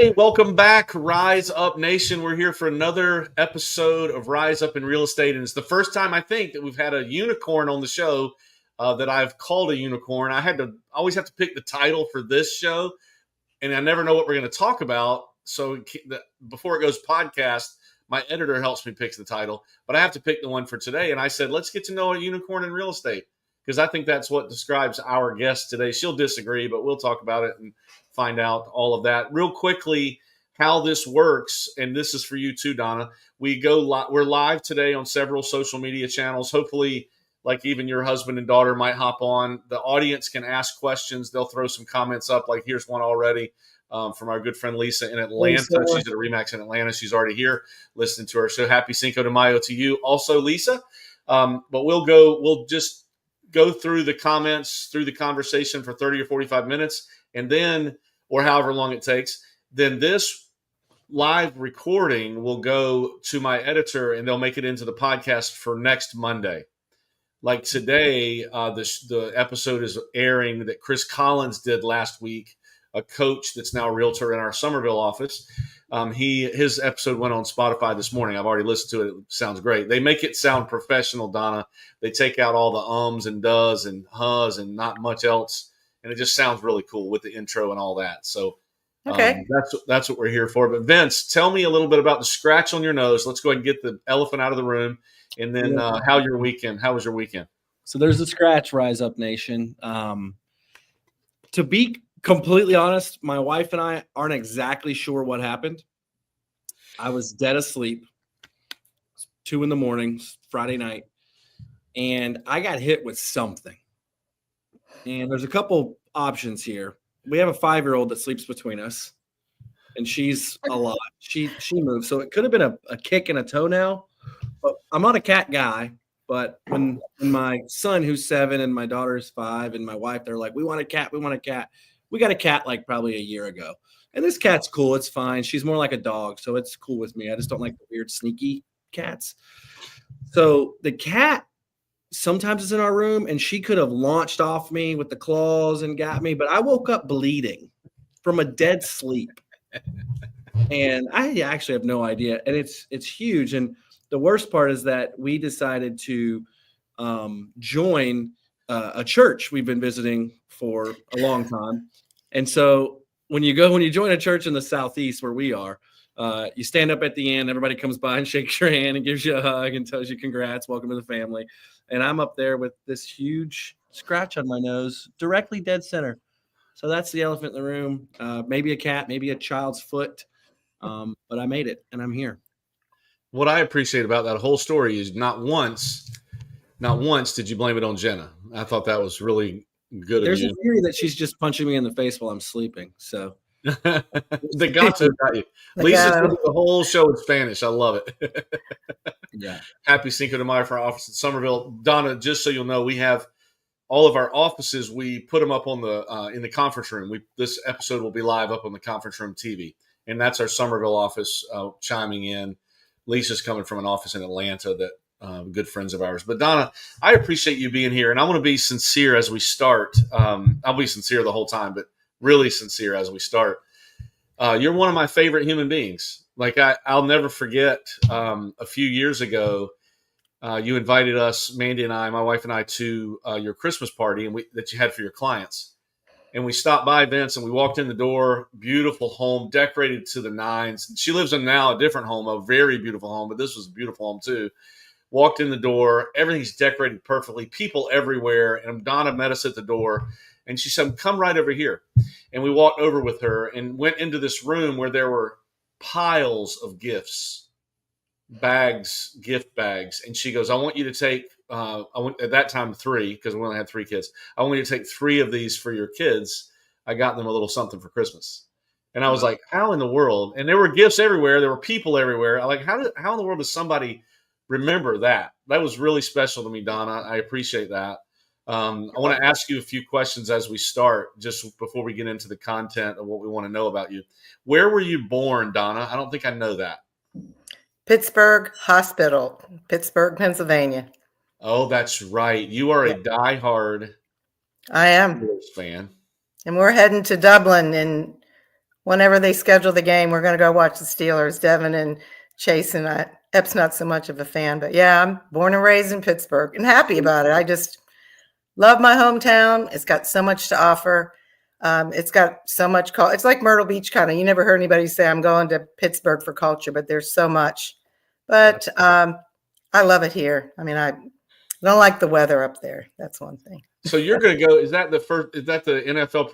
Hey, welcome back, Rise Up Nation. We're here for another episode of Rise Up in Real Estate, and it's the first time I think that we've had a unicorn on the show that I've called a unicorn. I always have to pick the title for this show, and I never know what we're going to talk about. So before it goes podcast, my editor helps me pick the title, but I have to pick the one for today. And I said, let's get to know a unicorn in real estate, because I think that's what describes our guest today. She'll disagree, but we'll talk about it and find out all of that real quickly, how this works. And this is for you too, Donna. We're live today on several social media channels. Hopefully, like even your husband and daughter might hop on. The audience can ask questions. They'll throw some comments up. Like here's one already from our good friend Lisa in Atlanta. She's at a Remax in Atlanta. She's already here listening to our show. Happy Cinco de Mayo to you also, Lisa. But we'll just go through the comments, through the conversation for 30 or 45 minutes, and then, or however long it takes, then this live recording will go to my editor and they'll make it into the podcast for next Monday. Like today, the episode is airing that Chris Collins did last week, a coach that's now a realtor in our Somerville office. His episode went on Spotify this morning. I've already listened to it. It sounds great. They make it sound professional, Donna. They take out all the ums and does and hus and not much else. And it just sounds really cool with the intro and all that. So okay. That's what we're here for. But Vince, tell me a little bit about the scratch on your nose. Let's go ahead and get the elephant out of the room. And then how was your weekend? So there's the scratch, Rise Up Nation. To be completely honest, my wife and I aren't exactly sure what happened. I was dead asleep. 2 a.m, Friday night. And I got hit with something. And there's a couple options here. We have a 5-year-old that sleeps between us, and she's a lot. She moves. So it could have been a kick and a toenail. But I'm not a cat guy. But when my son, who's 7, and my daughter is 5, and my wife, they're like, we want a cat. We got a cat like probably a year ago. And this cat's cool. It's fine. She's more like a dog, so it's cool with me. I just don't like the weird, sneaky cats. So the cat sometimes is in our room, and she could have launched off me with the claws and got me, but I woke up bleeding from a dead sleep. And I actually have no idea. And it's huge. And the worst part is that we decided to join a church we've been visiting for a long time. And so when you join a church in the Southeast where we are, you stand up at the end, everybody comes by and shakes your hand and gives you a hug and tells you congrats, welcome to the family. And I'm up there with this huge scratch on my nose, directly dead center. So that's the elephant in the room. Maybe a cat, maybe a child's foot. But I made it, and I'm here. What I appreciate about that whole story is not once did you blame it on Jenna. I thought that was really good There's of you. a theory that she's just punching me in the face while I'm sleeping. So They got you. Lisa did the whole show in Spanish. I love it. Yeah. Happy Cinco de Mayo for our office in Somerville. Donna, just so you'll know, we have all of our offices. We put them up on the in the conference room. This episode will be live up on the conference room TV, and that's our Somerville office chiming in. Lisa's coming from an office in Atlanta that good friends of ours. But Donna, I appreciate you being here, and I want to be sincere as we start. I'll be sincere the whole time, but really sincere as we start. You're one of my favorite human beings. Like I'll never forget a few years ago, you invited us, Mandy and I, my wife and I, to your Christmas party that you had for your clients. And we stopped by, Vince, and we walked in the door, beautiful home, decorated to the nines. She lives in now a different home, a very beautiful home, but this was a beautiful home too. Walked in the door, everything's decorated perfectly, people everywhere. And Donna met us at the door, and she said, come right over here. And we walked over with her and went into this room where there were piles of gifts, gift bags. And she goes, I want you to take, at that time 3, because we only had 3 kids. I want you to take 3 of these for your kids. I got them a little something for Christmas. And I was like, how in the world? And there were gifts everywhere. There were people everywhere. I like, how in the world does somebody remember that? That was really special to me, Donna. I appreciate that. I want to ask you a few questions as we start, just before we get into the content of what we want to know about you. Where were you born, Donna? I don't think I know that. Pittsburgh Hospital, Pittsburgh, Pennsylvania. Oh, that's right. You are a diehard I am Steelers fan. And we're heading to Dublin in whenever they schedule the game, we're going to go watch the Steelers. Devin and Chase and I. Ep's not so much of a fan, but yeah, I'm born and raised in Pittsburgh and happy about it. I just love my hometown. It's got so much to offer. It's got so much. It's like Myrtle Beach kind of. You never heard anybody say, I'm going to Pittsburgh for culture, but there's so much. But I love it here. I mean, I don't like the weather up there. That's one thing. So you're going to go. Is that the NFL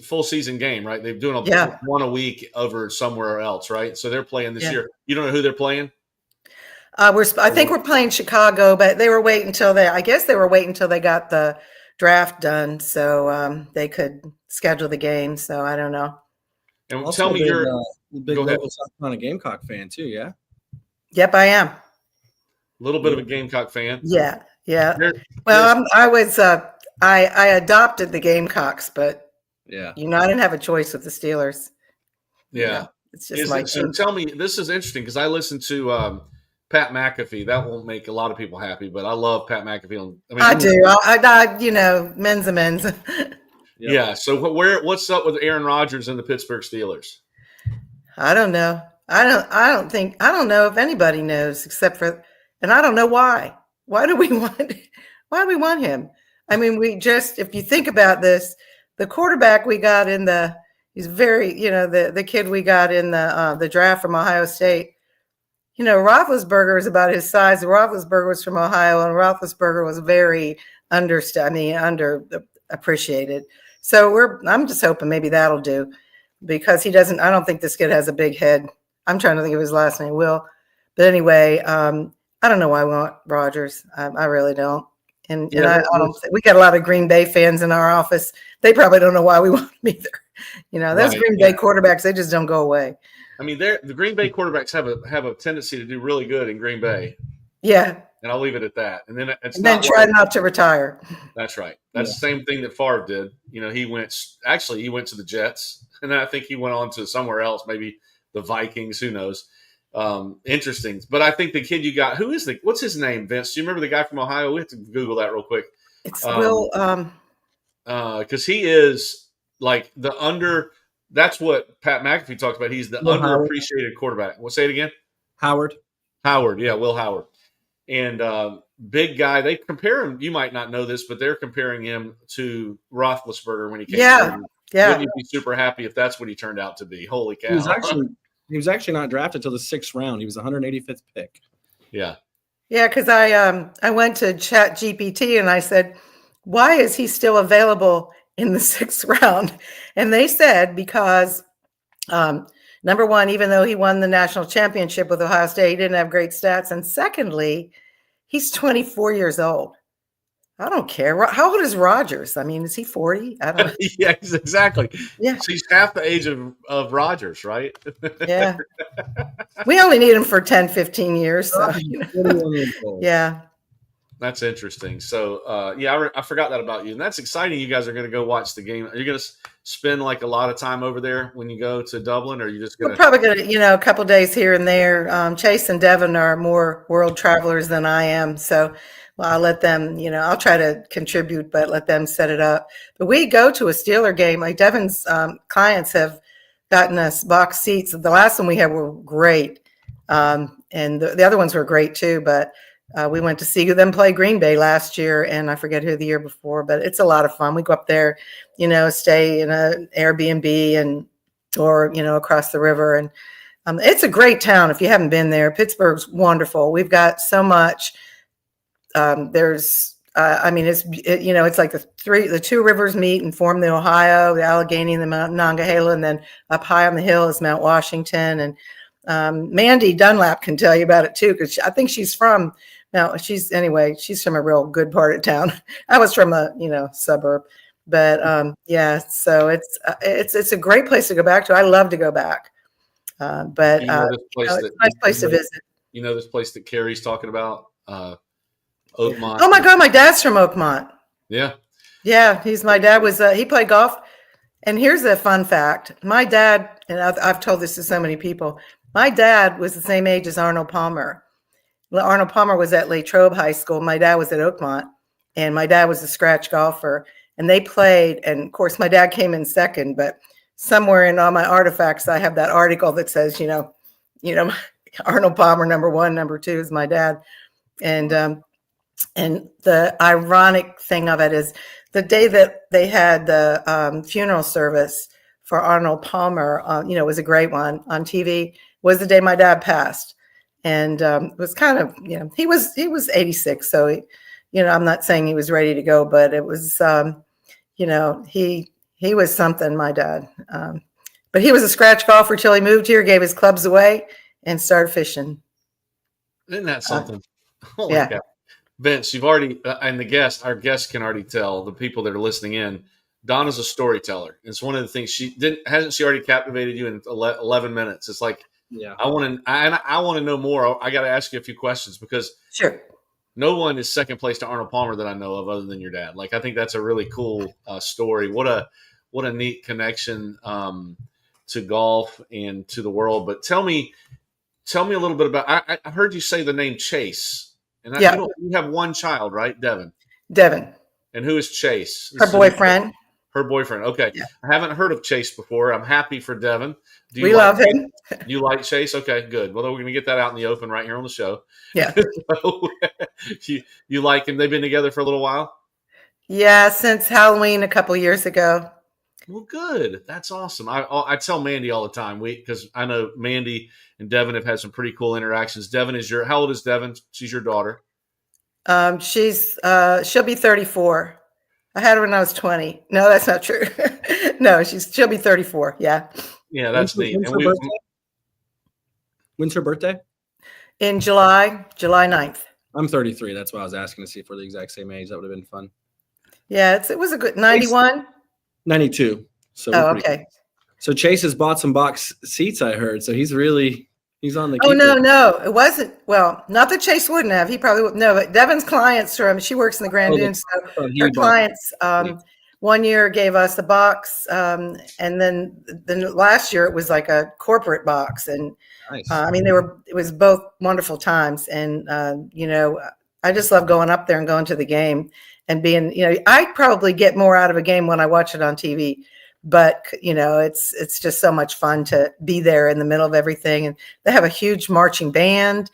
full season game, right? They're doing one a week over somewhere else, right? So they're playing this year. You don't know who they're playing? I think we're playing Chicago, but they were waiting until they got the draft done so they could schedule the game. So I don't know. And also, tell me you're a big local South Carolina Gamecock fan too, yeah? Yep, I am. A little bit of a Gamecock fan. Yeah. Well, I adopted the Gamecocks, but I didn't have a choice with the Steelers. Yeah. It's just so tell me, this is interesting because I listened to Pat McAfee. That won't make a lot of people happy, but I love Pat McAfee. I do. I men's a men's. Yeah. So what's up with Aaron Rodgers and the Pittsburgh Steelers? I don't know. I don't know if anybody knows except for, and I don't know why. Why do we want him? I mean, if you think about this, the quarterback we got he's very, the kid we got in the draft from Ohio State, Roethlisberger is about his size. Roethlisberger was from Ohio, and Roethlisberger was very underappreciated. So I'm just hoping maybe that'll do, because I don't think this kid has a big head. I'm trying to think of his last name, Will. But anyway, I don't know why we want Rodgers. I really don't. And I don't. We got a lot of Green Bay fans in our office. They probably don't know why we want him either. Those Green Bay quarterbacks, they just don't go away. I mean, the Green Bay quarterbacks have a tendency to do really good in Green Bay. Yeah. And I'll leave it at that. And then try not to retire. That's right. That's the same thing that Favre did. He went to the Jets, and then I think he went on to somewhere else, maybe the Vikings. Who knows? Interesting. But I think the kid you got, what's his name, Vince? Do you remember the guy from Ohio? We have to Google that real quick. It's Will. Because he is like that's what Pat McAfee talks about. He's the underappreciated quarterback. We'll say it again. Howard. Yeah, Will Howard. And big guy. They compare him. You might not know this, but they're comparing him to Roethlisberger when he came. Yeah. Wouldn't you be super happy if that's what he turned out to be? Holy cow! He was actually not drafted till the 6th round. He was 185th pick. Yeah. Yeah, because I went to Chat GPT and I said, why is he still available in the 6th round? And they said because number one, even though he won the national championship with Ohio State, he didn't have great stats. And secondly, he's 24 years old. I don't care. How old is Rodgers? I mean, is he 40? I don't know. Yeah, exactly. Yeah. So he's half the age of Rodgers, right? Yeah. We only need him for 10, 15 years. So, yeah. That's interesting. So, I forgot that about you. And that's exciting. You guys are going to go watch the game. Are you going to spend like a lot of time over there when you go to Dublin, or are you just going to? We're probably going to, a couple days here and there. Chase and Devin are more world travelers than I am. So, I'll let them, I'll try to contribute, but let them set it up. But we go to a Steeler game. Like Devin's clients have gotten us box seats. The last one we had were great. And the other ones were great too. But we went to see them play Green Bay last year, and I forget who the year before, but it's a lot of fun. We go up there, stay in an Airbnb or across the river. And it's a great town if you haven't been there. Pittsburgh's wonderful. We've got so much. It's like the two rivers meet and form the Ohio, the Allegheny, and the Mount Monongahela, and then up high on the hill is Mount Washington. And Mandy Dunlap can tell you about it too, because I think she's from she's from a real good part of town. I was from a suburb, but so it's a great place to go back to. I love to go back, but it's a nice place to visit. You know this place that Carrie's talking about. Oakmont. Oh my God, my dad's from Oakmont. Yeah. Yeah, my dad was he played golf. And here's a fun fact. My dad, and I've told this to so many people, my dad was the same age as Arnold Palmer. Arnold Palmer was at Latrobe High School. My dad was at Oakmont, and my dad was a scratch golfer. And they played, and of course my dad came in second, but somewhere in all my artifacts, I have that article that says, Arnold Palmer, #1, #2 is my dad. And the ironic thing of it is the day that they had the funeral service for Arnold Palmer, was a great one on TV, was the day my dad passed. And it was kind of, he was 86. So, I'm not saying he was ready to go, but it was, he was something, my dad. But he was a scratch golfer till he moved here, gave his clubs away, and started fishing. Isn't that something? Holy yeah. cow. Vince, you've already, and our guests can already tell, the people that are listening in, Donna's a storyteller. It's one of the things hasn't she already captivated you in 11 minutes? It's like, yeah, I want to know more. I got to ask you a few questions because sure. No one is second place to Arnold Palmer that I know of other than your dad. Like, I think that's a really cool story. What a neat connection to golf and to the world. But tell me a little bit about, I heard you say the name Chase. And you have one child, right? Devin. And who is Chase? Her boyfriend. Her boyfriend. Okay. Yeah. I haven't heard of Chase before. I'm happy for Devin. We love him. You like Chase? Okay, good. Well, we're going to get that out in the open right here on the show. Yeah. So, you like him? They've been together for a little while? Yeah, since Halloween a couple years ago. Well, good. That's awesome. I tell Mandy all the time, because I know Mandy and Devin have had some pretty cool interactions. Devin how old is Devin? She's your daughter. She'll be 34. I had her when I was 20. No, that's not true. No, she'll be 34. Yeah. Yeah, that's neat. When's her birthday? In July 9th. I'm 33. That's why I was asking to see if we're the exact same age. That would have been fun. Yeah, it was a good 91. 92. So okay. Cool. So Chase has bought some box seats, I heard. So he's on the keeper. No, it wasn't. Well, not that Chase wouldn't have. He probably wouldn't. No, but Devin's clients she works in the Grand Dunes. So her clients 1 year gave us a box. And then last year it was like a corporate box. And nice. It was both wonderful times. And, I just love going up there and going to the game and being, I probably get more out of a game when I watch it on TV. But, it's just so much fun to be there in the middle of everything. And they have a huge marching band.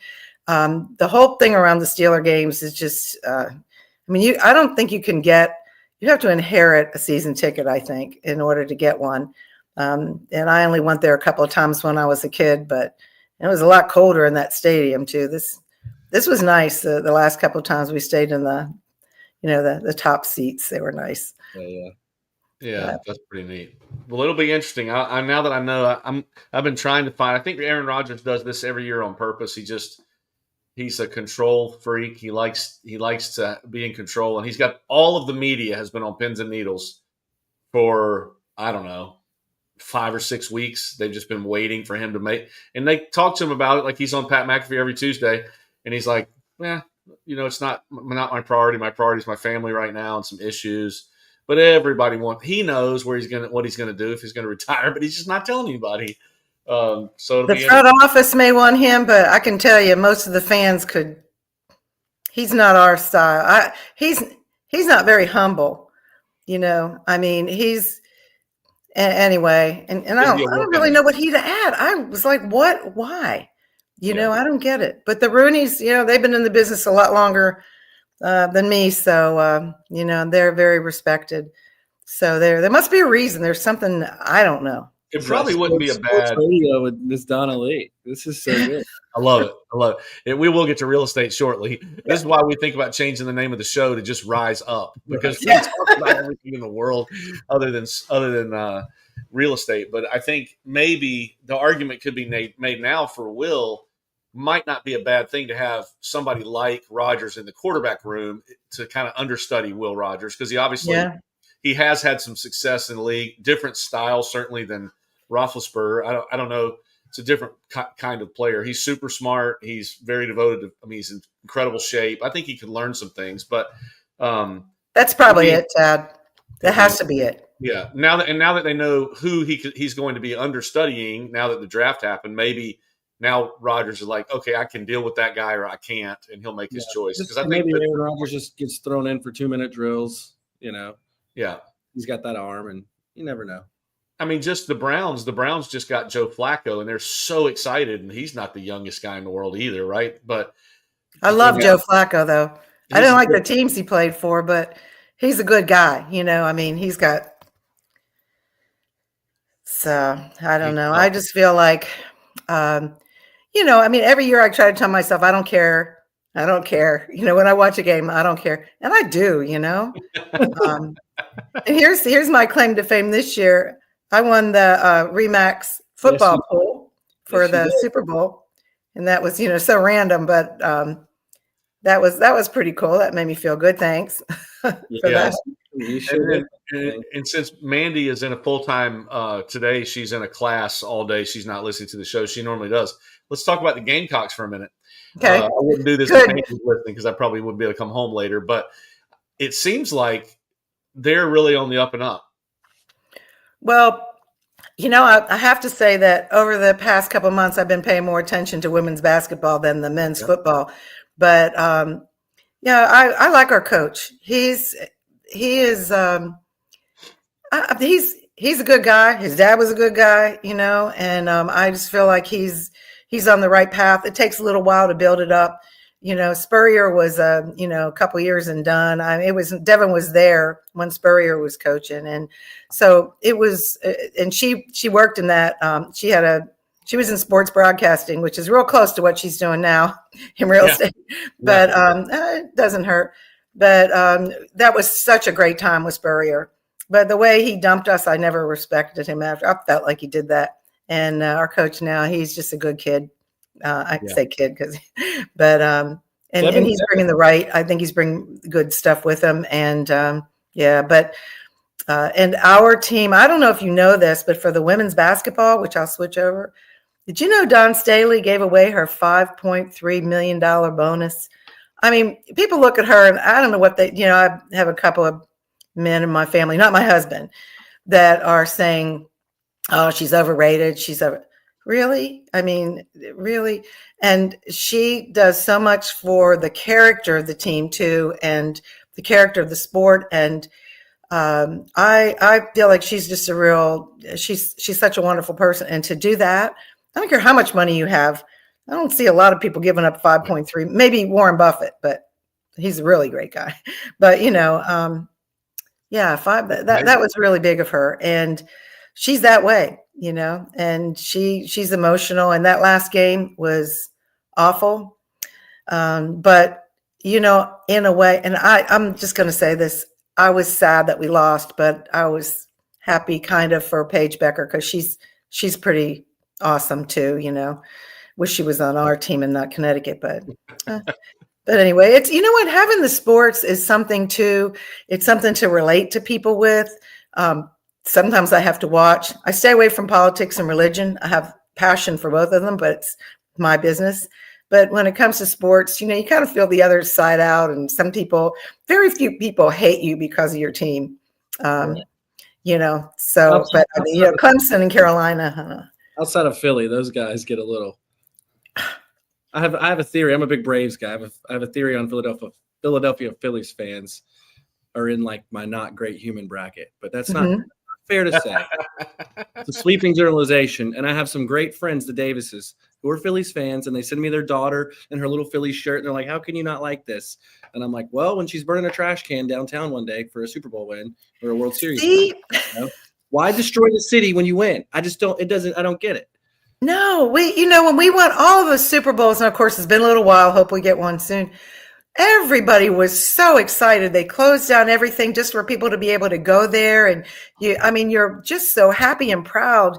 The whole thing around the Steeler games is just, I don't think you have to inherit a season ticket, I think, in order to get one. And I only went there a couple of times when I was a kid, but it was a lot colder in that stadium too. This was nice. The last couple of times we stayed in the top seats. They were nice. Yeah, that's pretty neat. Well, it'll be interesting. Now that I know, I've been trying to find. I think Aaron Rodgers does this every year on purpose. He's a control freak. He likes to be in control, and he's got all of the media has been on pins and needles for, I don't know, 5 or 6 weeks. They've just been waiting for him to make, and they talk to him about it like he's on Pat McAfee every Tuesday, and he's like, it's not my priority. My priority is my family right now and some issues. But everybody he knows what he's gonna do if he's gonna retire, but he's just not telling anybody. So the front office may want him, but I can tell you, most of the fans could. He's not our style. He's not very humble. He's anyway, and I don't really know what he'd add. I was like, what? Why? I don't get it. But the Rooneys, they've been in the business a lot longer than me, so they're very respected. So there must be a reason. There's something I don't know. It probably wouldn't be a bad radio with Miss Donna Lee. This is so good. I love it. We will get to real estate shortly. This is why we think about changing the name of the show to just Rise Up, because we talk about everything in the world other than real estate. But I think maybe the argument could be made now for Will. Might not be a bad thing to have somebody like Rodgers in the quarterback room to kind of understudy Will Rodgers, because he obviously he has had some success in the league, different style certainly than Roethlisberger. I don't know. It's a different kind of player. He's super smart. He's very devoted to. He's in incredible shape. I think he could learn some things, but that's probably it, Tad. That has to be it. Yeah. Now that they know who he's going to be understudying, now that the draft happened, maybe. Now Rodgers is like, okay, I can deal with that guy or I can't, and he'll make his choice. Because I think maybe Aaron Rodgers just gets thrown in for 2-minute drills. Yeah, he's got that arm, and you never know. I mean, just the Browns. The Browns just got Joe Flacco, and they're so excited. And he's not the youngest guy in the world either, right? But I they love Joe Flacco, though. I he's didn't like the teams he played for, but he's a good guy. I mean, he's got. So I don't know. I just feel like, I mean, every year I try to tell myself, I don't care. I don't care. When I watch a game, I don't care. And I do, And here's my claim to fame this year. I won the Remax football pool for the Super Bowl. And that was, so random, but that was pretty cool. That made me feel good. Thanks for that. And since Mandy is in a full-time today, she's in a class all day. She's not listening to the show. She normally does. Let's talk about the Gamecocks for a minute. Okay. I wouldn't do this if Mandy was listening because I probably wouldn't be able to come home later. But it seems like they're really on the up and up. Well, I have to say that over the past couple of months, I've been paying more attention to women's basketball than the men's football. But I like our coach. He's a good guy. His dad was a good guy, and I just feel like he's on the right path. It takes a little while to build it up. Spurrier was a couple years and done. Devin was there when Spurrier was coaching, and so it was. And she worked in that. She was in sports broadcasting, which is real close to what she's doing now in real estate. But it doesn't hurt. But that was such a great time with Spurrier. But the way he dumped us, I never respected him after. I felt like he did that. And our coach now, he's just a good kid. I say kid but he's bringing the right. I think he's bringing good stuff with him. And and our team, I don't know if you know this, but for the women's basketball, which I'll switch over. Did you know Dawn Staley gave away her $5.3 million bonus? I mean, people look at her and I don't know what I have a couple of men in my family, not my husband, that are saying, oh, she's overrated. Really? I mean, really? And she does so much for the character of the team too, and the character of the sport. And I feel like she's just she's such a wonderful person. And to do that, I don't care how much money you have. I don't see a lot of people giving up 5.3, maybe Warren Buffett, but he's a really great guy. But, that was really big of her. And she's that way, and she's emotional. And that last game was awful. But, in a way, and I'm just going to say this, I was sad that we lost, but I was happy kind of for Paige Becker because she's pretty awesome too, Wish she was on our team and not Connecticut, but anyway, it's what, having the sports is something too. It's something to relate to people with. Sometimes I have to watch. I stay away from politics and religion. I have passion for both of them, but it's my business. But when it comes to sports, you kind of feel the other side out. And very few people hate you because of your team. But Clemson and Carolina. Outside of Philly, those guys get a little. I have a theory. I'm a big Braves guy. I have a theory on Philadelphia Phillies fans are in like my not great human bracket, but that's not fair to say. It's a sweeping generalization, and I have some great friends, the Davises, who are Phillies fans, and they send me their daughter in her little Phillies shirt, and they're like, "How can you not like this?" And I'm like, "Well, when she's burning a trash can downtown one day for a Super Bowl win or a World Series win, why destroy the city when you win? I just don't. I don't get it." No, when we won all the Super Bowls, and of course it's been a little while, hope we get one soon. Everybody was so excited. They closed down everything just for people to be able to go there. And you're just so happy and proud.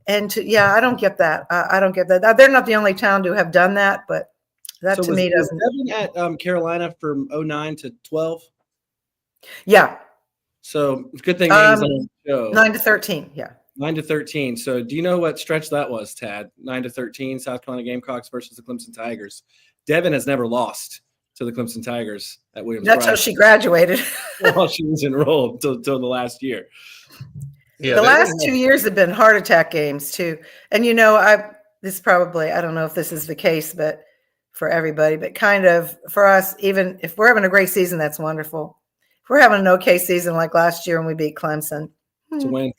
And I don't get that. I don't get that. They're not the only town to have done that, but that to me doesn't. Devin at Carolina from 09 to 12. Yeah. So good thing he's on the show. 9 to 13. Yeah. 9 to 13. So do you know what stretch that was, Tad? 9 to 13, South Carolina Gamecocks versus the Clemson Tigers. Devin has never lost to the Clemson Tigers at Williams. That's how she graduated. While she was enrolled till the last year. Yeah, the last 2 years have been heart attack games too. And I don't know if this is the case, but for everybody, but kind of for us, even if we're having a great season, that's wonderful. If we're having an okay season like last year when we beat Clemson, to win.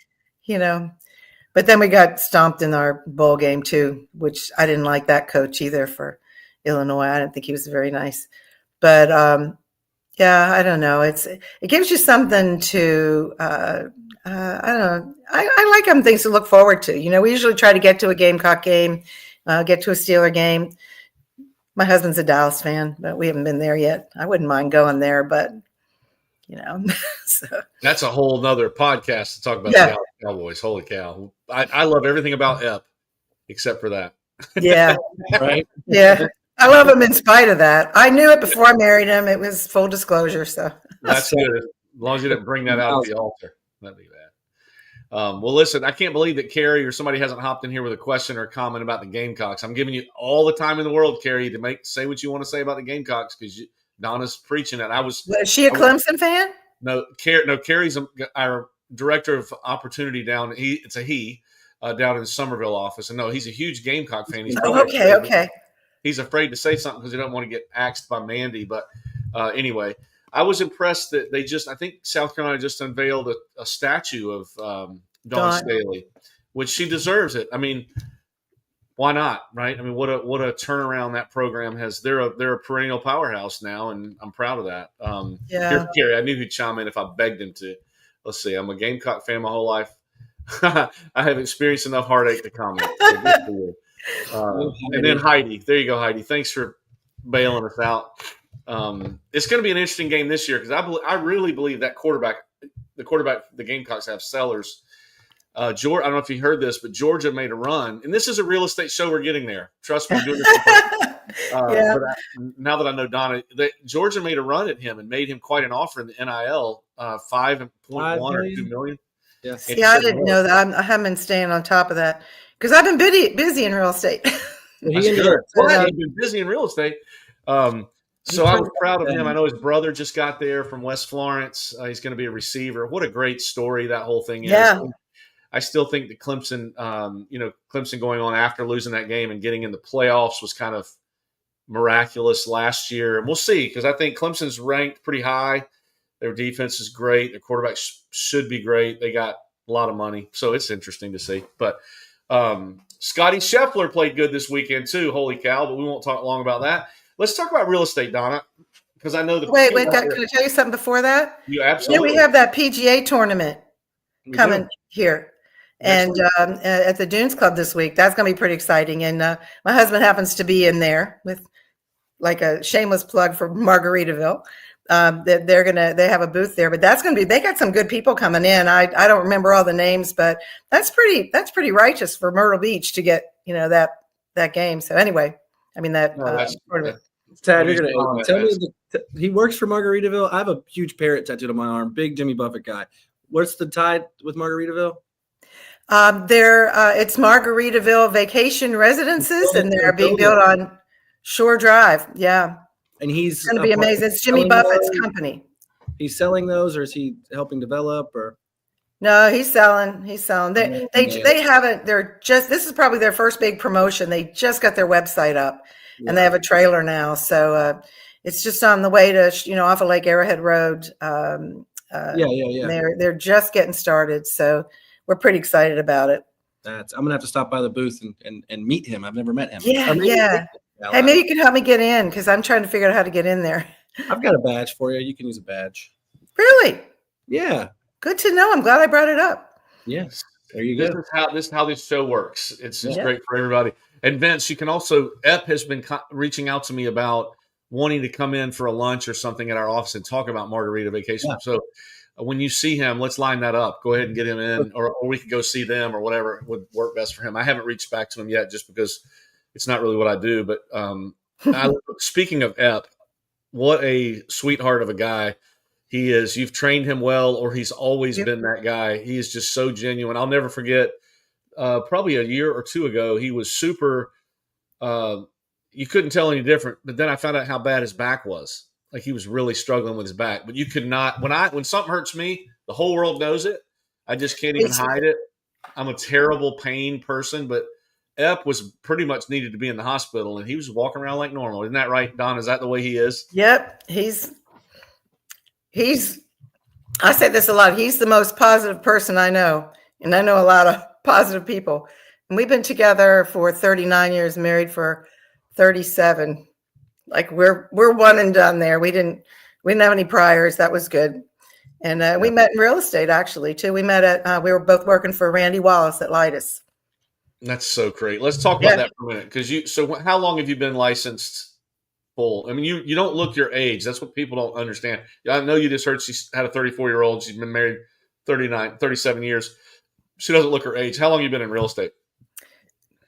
But then we got stomped in our bowl game too, which I didn't like that coach either for Illinois. I didn't think he was very nice. But yeah, I don't know. It gives you something to I don't know. I like them things to look forward to. We usually try to get to a Gamecock game, get to a Steeler game. My husband's a Dallas fan, but we haven't been there yet. I wouldn't mind going there, but so. That's a whole nother podcast to talk about the Dallas Cowboys. Holy cow. I love everything about Ep except for that. Yeah. Right? Yeah. I love him in spite of that. I knew it before I married him. It was full disclosure. So that's good. As long as you didn't bring that out at the altar. That'd be bad. Well, listen, I can't believe that Carrie or somebody hasn't hopped in here with a question or a comment about the Gamecocks. I'm giving you all the time in the world, Carrie, to say what you want to say about the Gamecocks because Donna's preaching it. Was she a Clemson fan? No, Carrie's our director of opportunity down. It's a he down in the Somerville office, and no, he's a huge Gamecock fan. He's okay. He's afraid to say something because he don't want to get axed by Mandy. But anyway, I was impressed that I think South Carolina just unveiled a statue of Dawn Staley, which she deserves it. I mean, why not, right? I mean, what a turnaround that program has. They're a perennial powerhouse now, and I'm proud of that. Here's Gary. I knew he'd chime in if I begged him to. Let's see. I'm a Gamecock fan my whole life. I have experienced enough heartache to comment. So good for you. And then Heidi. There you go, Heidi. Thanks for bailing us out. It's going to be an interesting game this year because I really believe that the Gamecocks have sellers. Georgia, I don't know if you heard this, but Georgia made a run, and this is a real estate show. We're getting there. Trust me, I'm doing this. But now that I know Donna, Georgia made a run at him and made him quite an offer in the NIL, 5.1 or $2 million. Yes. See, I didn't know that. I haven't been staying on top of that because I've been busy in real estate. He's been busy in real estate. So I was proud of him. I know his brother just got there from West Florence. He's going to be a receiver. What a great story that whole thing is. Yeah. I still think that Clemson, Clemson going on after losing that game and getting in the playoffs was kind of miraculous last year. And we'll see because I think Clemson's ranked pretty high. Their defense is great. Their quarterback should be great. They got a lot of money. So it's interesting to see. But Scotty Scheffler played good this weekend too. Holy cow. But we won't talk long about that. Let's talk about real estate, Donna, because I know Wait, can I tell you something before that? You absolutely. We have that PGA tournament coming here. And at the Dunes Club this week, that's going to be pretty exciting. And my husband happens to be in there with like a shameless plug for Margaritaville. They have a booth there, but they got some good people coming in. I don't remember all the names, but that's pretty righteous for Myrtle Beach to get, that game. So anyway, I mean tournament. Tad, you're gonna tell me he works for Margaritaville. I have a huge parrot tattooed on my arm. Big Jimmy Buffett guy. What's the tie with Margaritaville? It's Margaritaville Vacation Residences, and they're being built on Shore Drive. Yeah, and he's going to be amazing. It's Jimmy Buffett's company. He's selling those, or is he helping develop? Or no, he's selling. They haven't. This is probably their first big promotion. They just got their website up. And they have a trailer now, so it's just on the way to off of Lake Arrowhead Road. They're just getting started, so we're pretty excited about it. I'm gonna have to stop by the booth and meet him. I've never met him. Yeah. Hey, maybe you can help me get in because I'm trying to figure out how to get in there. I've got a badge for you. You can use a badge. Really? Yeah. Good to know. I'm glad I brought it up. Yes. There you go. This is how this show works. It's just great for everybody. And Vince, you can also, Ep has been reaching out to me about wanting to come in for a lunch or something at our office and talk about Margarita Vacation. Yeah. So when you see him, let's line that up. Go ahead and get him in, or we could go see them or whatever would work best for him. I haven't reached back to him yet just because it's not really what I do. But speaking of Ep, what a sweetheart of a guy he is. You've trained him well, or he's always been that guy. He is just so genuine. I'll never forget. Probably a year or two ago, he was super. You couldn't tell any different. But then I found out how bad his back was. Like he was really struggling with his back. But you could not. When something hurts me, the whole world knows it. I just can't even hide it. I'm a terrible pain person. But Ep was pretty much needed to be in the hospital, and he was walking around like normal. Isn't that right, Don? Is that the way he is? Yep. He's. I say this a lot. He's the most positive person I know, and I know a lot of positive people. And we've been together for 39 years, married for 37. Like we're one and done there. We didn't have any priors. That was good. And we met in real estate actually too. We met at we were both working for Randy Wallace at Lightus. That's so great. Let's talk about that for a minute. Because so how long have you been licensed full? I mean, you don't look your age. That's what people don't understand. I know you just heard she had a 34-year-old. She's been married 37 years. She doesn't look her age. How long have you been in real estate?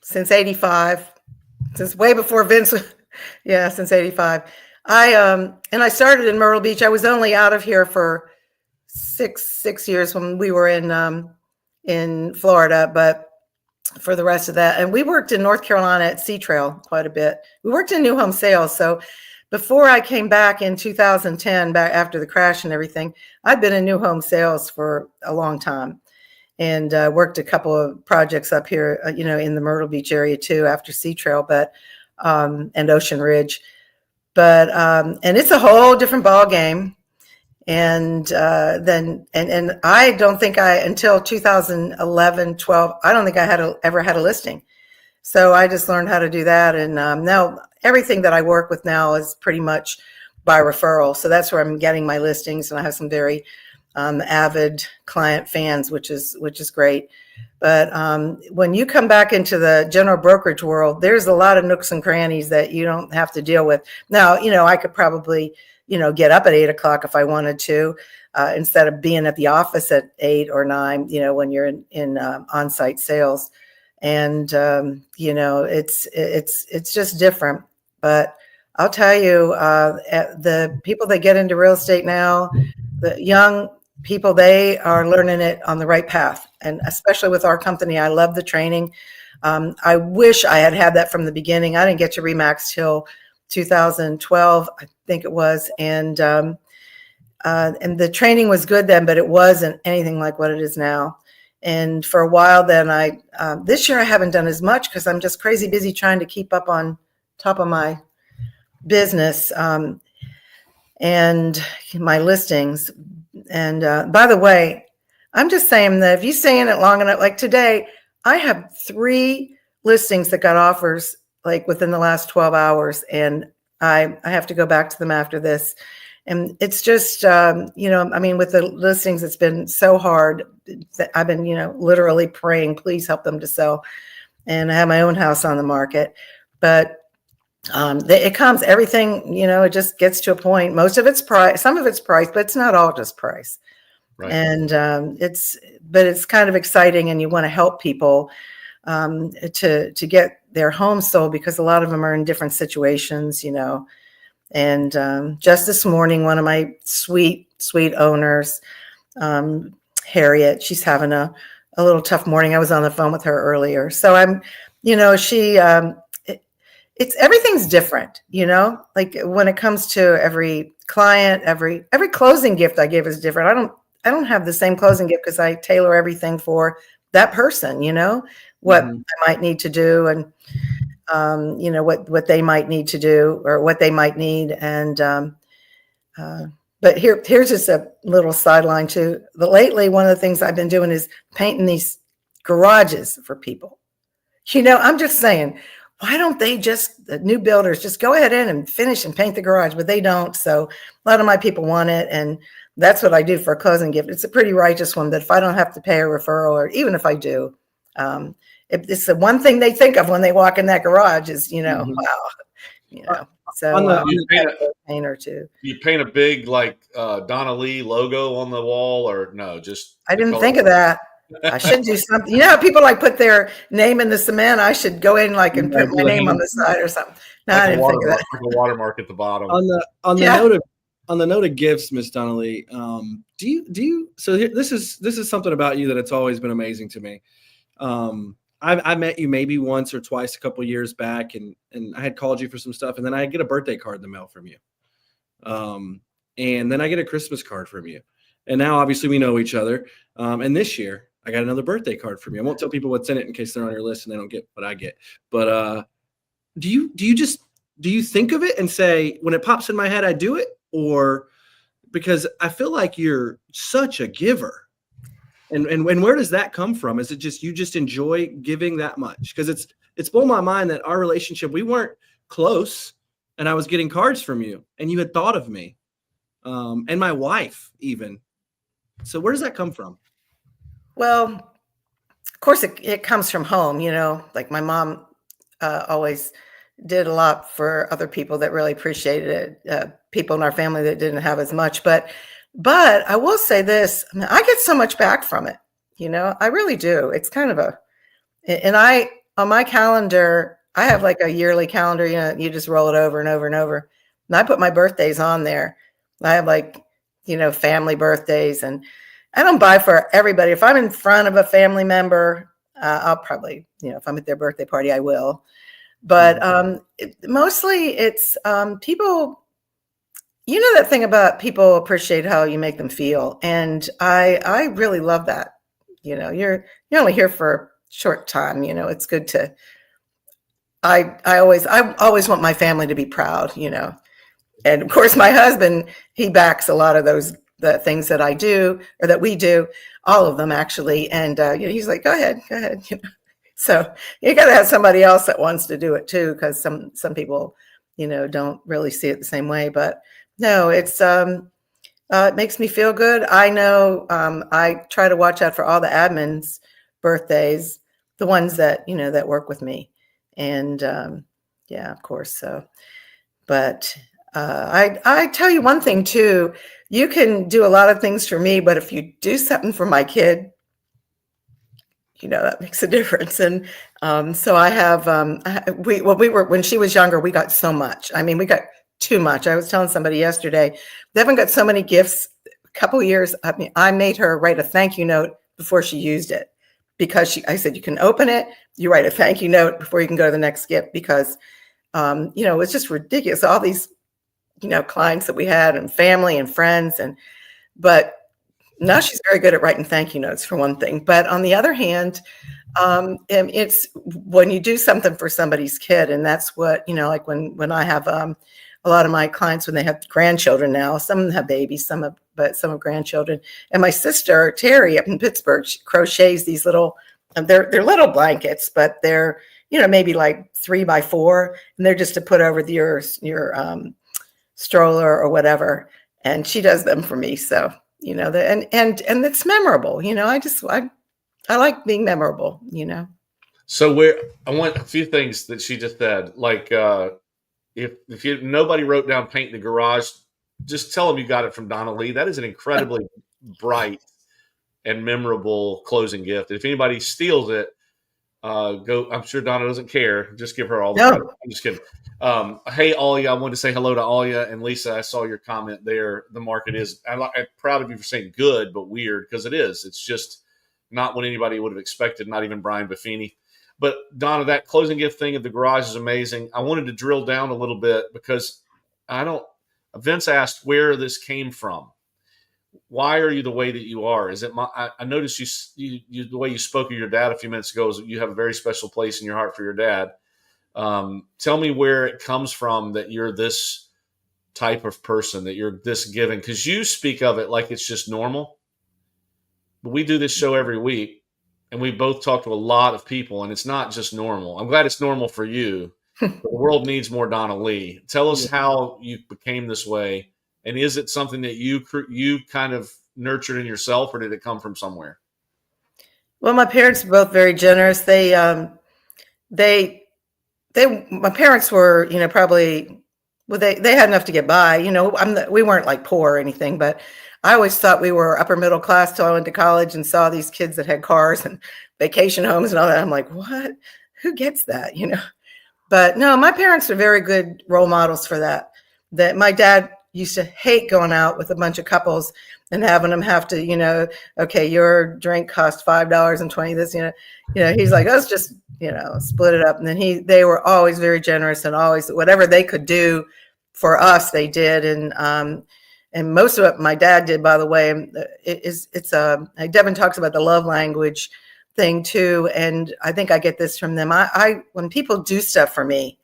Since 85. Since way before Vince. Yeah, since 85. I started in Myrtle Beach. I was only out of here for six years when we were in Florida, but for the rest of that. And we worked in North Carolina at Sea Trail quite a bit. We worked in new home sales. So before I came back in 2010, back after the crash and everything, I'd been in new home sales for a long time and worked a couple of projects up here, in the Myrtle Beach area too, after Sea Trail, and Ocean Ridge. But and it's a whole different ball game. And I don't think until 2011, 12, I don't think I ever had a listing. So I just learned how to do that. And now everything that I work with now is pretty much by referral. So that's where I'm getting my listings. And I have some very avid client fans, which is great. But when you come back into the general brokerage world, there's a lot of nooks and crannies that you don't have to deal with. Now, I could probably get up at 8 o'clock if I wanted to, instead of being at the office at 8 or 9, when you're in on-site sales. And, it's just different. But I'll tell you, the people that get into real estate now, the young people, they are learning it on the right path. And especially with our company, I love the training. I wish I had that from the beginning. I didn't get to RE/MAX till 2012, I think it was, and the training was good then, but it wasn't anything like what it is now. And for a while then, this year I haven't done as much because I'm just crazy busy trying to keep up on top of my business and my listings. And by the way, I'm just saying that if you stay in it long enough, like today, I have 3 listings that got offers like within the last 12 hours. And I have to go back to them after this. And it's just, with the listings, it's been so hard that I've been, literally praying, please help them to sell. And I have my own house on the market, but it comes, everything, it just gets to a point. Most of it's price, some of it's price, but it's not all just price. Right. And it's kind of exciting, and you want to help people to get their homes sold, because a lot of them are in different situations, and just this morning, one of my sweet owners, Harriet, she's having a little tough morning. I was on the phone with her earlier. So I'm, it's everything's different, like when it comes to every client, every closing gift I give is different. I don't have the same closing gift because I tailor everything for that person, what I might need to do, and what they might need to do, or what they might need. And but here's just a little sideline too. Lately, one of the things I've been doing is painting these garages for people. I'm just saying, why don't they the new builders just go ahead in and finish and paint the garage? But they don't. So a lot of my people want it, and that's what I do for a closing gift. It's a pretty righteous one, but if I don't have to pay a referral, or even if I do, it's the one thing they think of when they walk in that garage is, wow, so paint or two. You paint a big Donna Lee logo on the wall, or no? Just I didn't think of that. I should do something. How people put their name in the cement? I should go in and put my name on the side or something. No, I didn't think of that. Like a watermark at the bottom. On the note of gifts, Miss Donnelly, do you? So this is something about you that it's always been amazing to me. I met you maybe once or twice a couple years back, and I had called you for some stuff, and then I get a birthday card in the mail from you, and then I get a Christmas card from you, and now obviously we know each other. And this year I got another birthday card from you. I won't tell people what's in it in case they're on your list and they don't get what I get. But do you think of it and say, when it pops in my head, I do it? Or because I feel like you're such a giver. And where does that come from? Is it just you just enjoy giving that much? Because it's blown my mind that our relationship, we weren't close, and I was getting cards from you, and you had thought of me, and my wife even. So where does that come from? Well, of course, it comes from home. Like my mom always did a lot for other people that really appreciated it. People in our family that didn't have as much, but I will say this: I mean, I get so much back from it. I really do. It's kind of and I on my calendar, I have like a yearly calendar. You just roll it over and over and over, and I put my birthdays on there. I have like family birthdays, and I don't buy for everybody. If I'm in front of a family member, I'll probably if I'm at their birthday party, I will. But mostly it's people, that thing about people appreciate how you make them feel. And I really love that. You're only here for a short time. It's good to, I always want my family to be proud, and of course my husband, he backs a lot of the things that I do or that we do, all of them actually. And he's like, go ahead. So you got to have somebody else that wants to do it too, because some people, don't really see it the same way. But no, it makes me feel good. I know I try to watch out for all the admins' birthdays, the ones that that work with me, and yeah, of course. So, but I tell you one thing too. You can do a lot of things for me, but if you do something for my kid, that makes a difference. And so I have, when she was younger, we got so much. I mean, we got too much. I was telling somebody yesterday, they haven't got so many gifts. A couple of years, I mean, I made her write a thank you note before she used it, because I said, you can open it, you write a thank you note before you can go to the next gift, because, it's just ridiculous. All these, clients that we had and family and friends, but now she's very good at writing thank you notes, for one thing. But on the other hand, it's when you do something for somebody's kid, and that's what, like when I have a lot of my clients, when they have grandchildren now, some of them have babies, but some have grandchildren. And my sister, Terry, up in Pittsburgh, she crochets these little, they're little blankets, but they're, maybe like 3 by 4, and they're just to put over your stroller or whatever. And she does them for me. So, and it's memorable. I like being memorable, So I want a few things that she just said. Like, if nobody wrote down paint the garage, just tell them you got it from Donna Lee. That is an incredibly bright and memorable closing gift. If anybody steals it, go. I'm sure Donna doesn't care. Just give her all the credit. I'm just kidding. Hey, Alia, I wanted to say hello to Alia and Lisa. I saw your comment there. The market is, I'm proud of you for saying good, but weird, because it is. It's just not what anybody would have expected, not even Brian Buffini. But Donna, that closing gift thing at the garage is amazing. I wanted to drill down a little bit, because Vince asked where this came from. Why are you the way that you are? Is it I noticed you the way you spoke of your dad a few minutes ago, is you have a very special place in your heart for your dad. Tell me where it comes from that you're this type of person, that you're this giving, because you speak of it like it's just normal. But we do this show every week, and we both talk to a lot of people, and it's not just normal. I'm glad it's normal for you. But the world needs more Donna Lee. Tell us how you became this way. And is it something that you kind of nurtured in yourself, or did it come from somewhere? Well, my parents were both very generous. My parents were, probably, well, they had enough to get by. We weren't like poor or anything, but I always thought we were upper middle class till I went to college and saw these kids that had cars and vacation homes and all that. I'm like, what? Who gets that? But no, my parents are very good role models for that. That my dad used to hate going out with a bunch of couples and having them have to, okay, your drink cost $5.20. This, he's like, let's just, split it up. And then they were always very generous, and always whatever they could do for us, they did. And most of what my dad did, by the way, Devin talks about the love language thing too. And I think I get this from them. When people do stuff for me,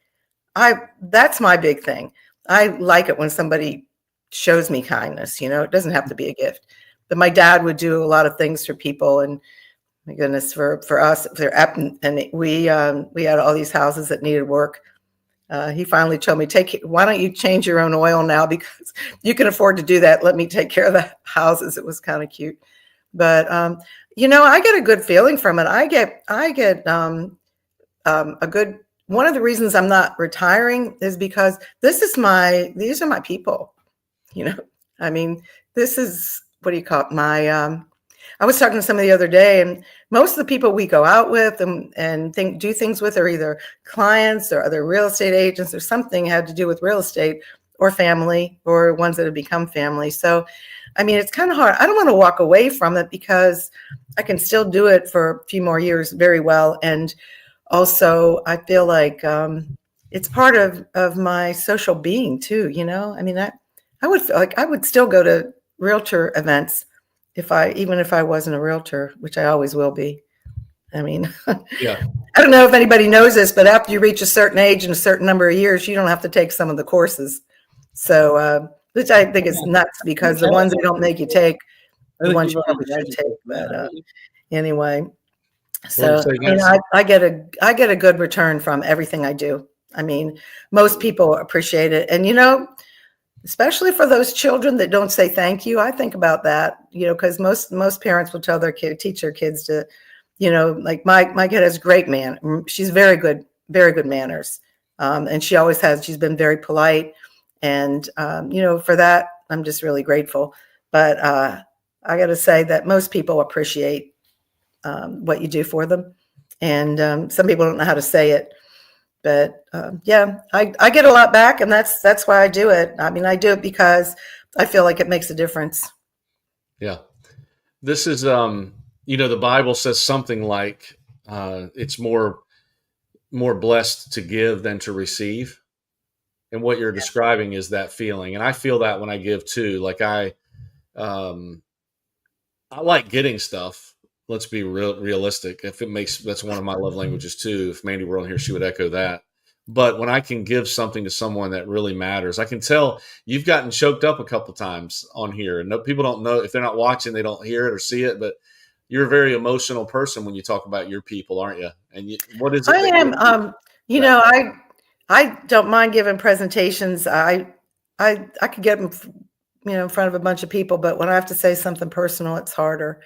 that's my big thing. I like it when somebody shows me kindness. It doesn't have to be a gift. but my dad would do a lot of things for people, and my goodness, for us, and we had all these houses that needed work. He finally told me, why don't you change your own oil now, because you can afford to do that. Let me take care of the houses. It was kind of cute. But, I get a good feeling from it. I get a good, one of the reasons I'm not retiring is because these are my people, I mean, this is, what do you call it? I was talking to somebody the other day, and most of the people we go out with and do things with are either clients or other real estate agents or something had to do with real estate, or family, or ones that have become family. So, I mean, it's kind of hard. I don't want to walk away from it because I can still do it for a few more years very well. And also, I feel like it's part of my social being too. I mean, I would feel like I would still go to realtor events even if I wasn't a realtor, which I always will be. I mean, yeah. I don't know if anybody knows this, but after you reach a certain age and a certain number of years, you don't have to take some of the courses. So, which I think is nuts, because the ones they don't make you take, the ones you probably should take. But anyway, so I get a good return from everything I do. I mean, most people appreciate it, and especially for those children that don't say thank you. I think about that, because most parents will tell teach their kids to, like my kid has great she's very good manners. And she's been very polite. And, for that, I'm just really grateful. But I got to say that most people appreciate what you do for them. And some people don't know how to say it. But I get a lot back, and that's why I do it. I mean, I do it because I feel like it makes a difference. Yeah. This is, the Bible says something like it's more blessed to give than to receive. And what you're describing is that feeling. And I feel that when I give too. Like I like getting stuff. Let's be realistic. That's one of my love languages too. If Mandy were on here, she would echo that. But when I can give something to someone that really matters, I can tell you've gotten choked up a couple times on here. And people don't know, if they're not watching, they don't hear it or see it. But you're a very emotional person when you talk about your people, aren't you? And what is it? I am. I don't mind giving presentations. I could get them, in front of a bunch of people. But when I have to say something personal, it's harder.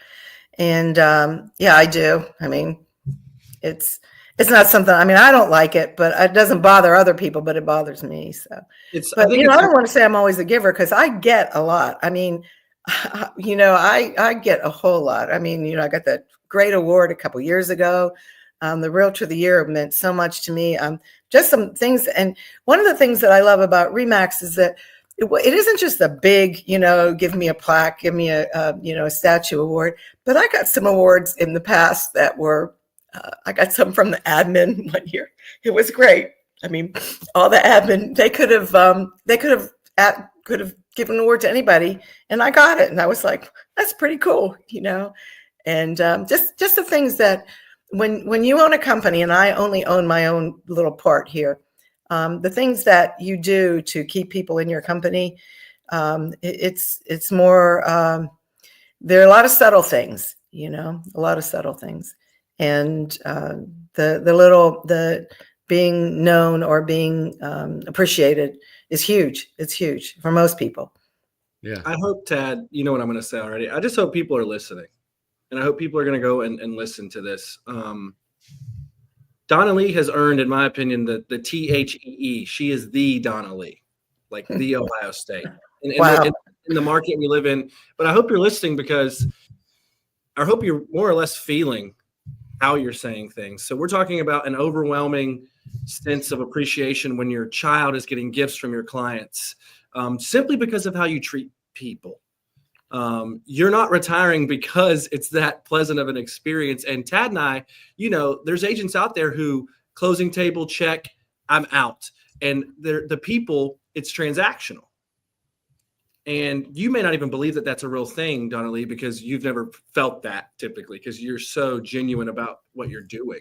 And I do. I mean, it's not something. I mean, I don't like it, but it doesn't bother other people. But it bothers me. So, I don't want to say I'm always a giver, because I get a lot. I mean, I get a whole lot. I mean, I got that great award a couple years ago. The Realtor of the Year meant so much to me. Just some things, and one of the things that I love about RE/MAX is that it isn't just a big, give me a plaque, give me a statue award. But I got some awards in the past that were, I got some from the admin one year. It was great. I mean, all the admin, they could have given an award to anybody, and I got it. And I was like, that's pretty cool, and just the things that when you own a company, and I only own my own little part here, the things that you do to keep people in your company, it's more, there are a lot of subtle things, a lot of subtle things. And the being known or being appreciated is huge. It's huge for most people. Yeah. I hope, Tad, you know what I'm going to say already. I just hope people are listening. And I hope people are going to go and listen to this. Donna Lee has earned, in my opinion, the THEE. She is the Donna Lee, like the Ohio State. Wow. In the market we live in. But I hope you're listening, because I hope you're more or less feeling how you're saying things. So we're talking about an overwhelming sense of appreciation when your child is getting gifts from your clients, simply because of how you treat people. You're not retiring because it's that pleasant of an experience. And Tad and I, there's agents out there who closing table check, I'm out. And the people, it's transactional. And you may not even believe that that's a real thing, Donna Lee, because you've never felt that typically, because you're so genuine about what you're doing.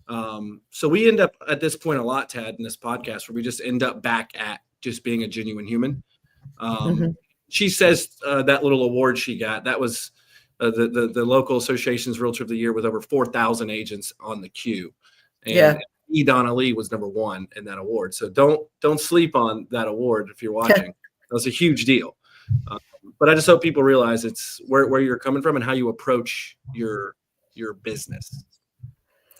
So we end up at this point a lot, Tad, in this podcast, where we just end up back at just being a genuine human. she says that little award she got, that was the local association's Realtor of the Year with over 4,000 agents on the queue. And Donna Lee was number one in that award. So don't sleep on that award if you're watching. That was a huge deal. But I just hope people realize it's where you're coming from and how you approach your business.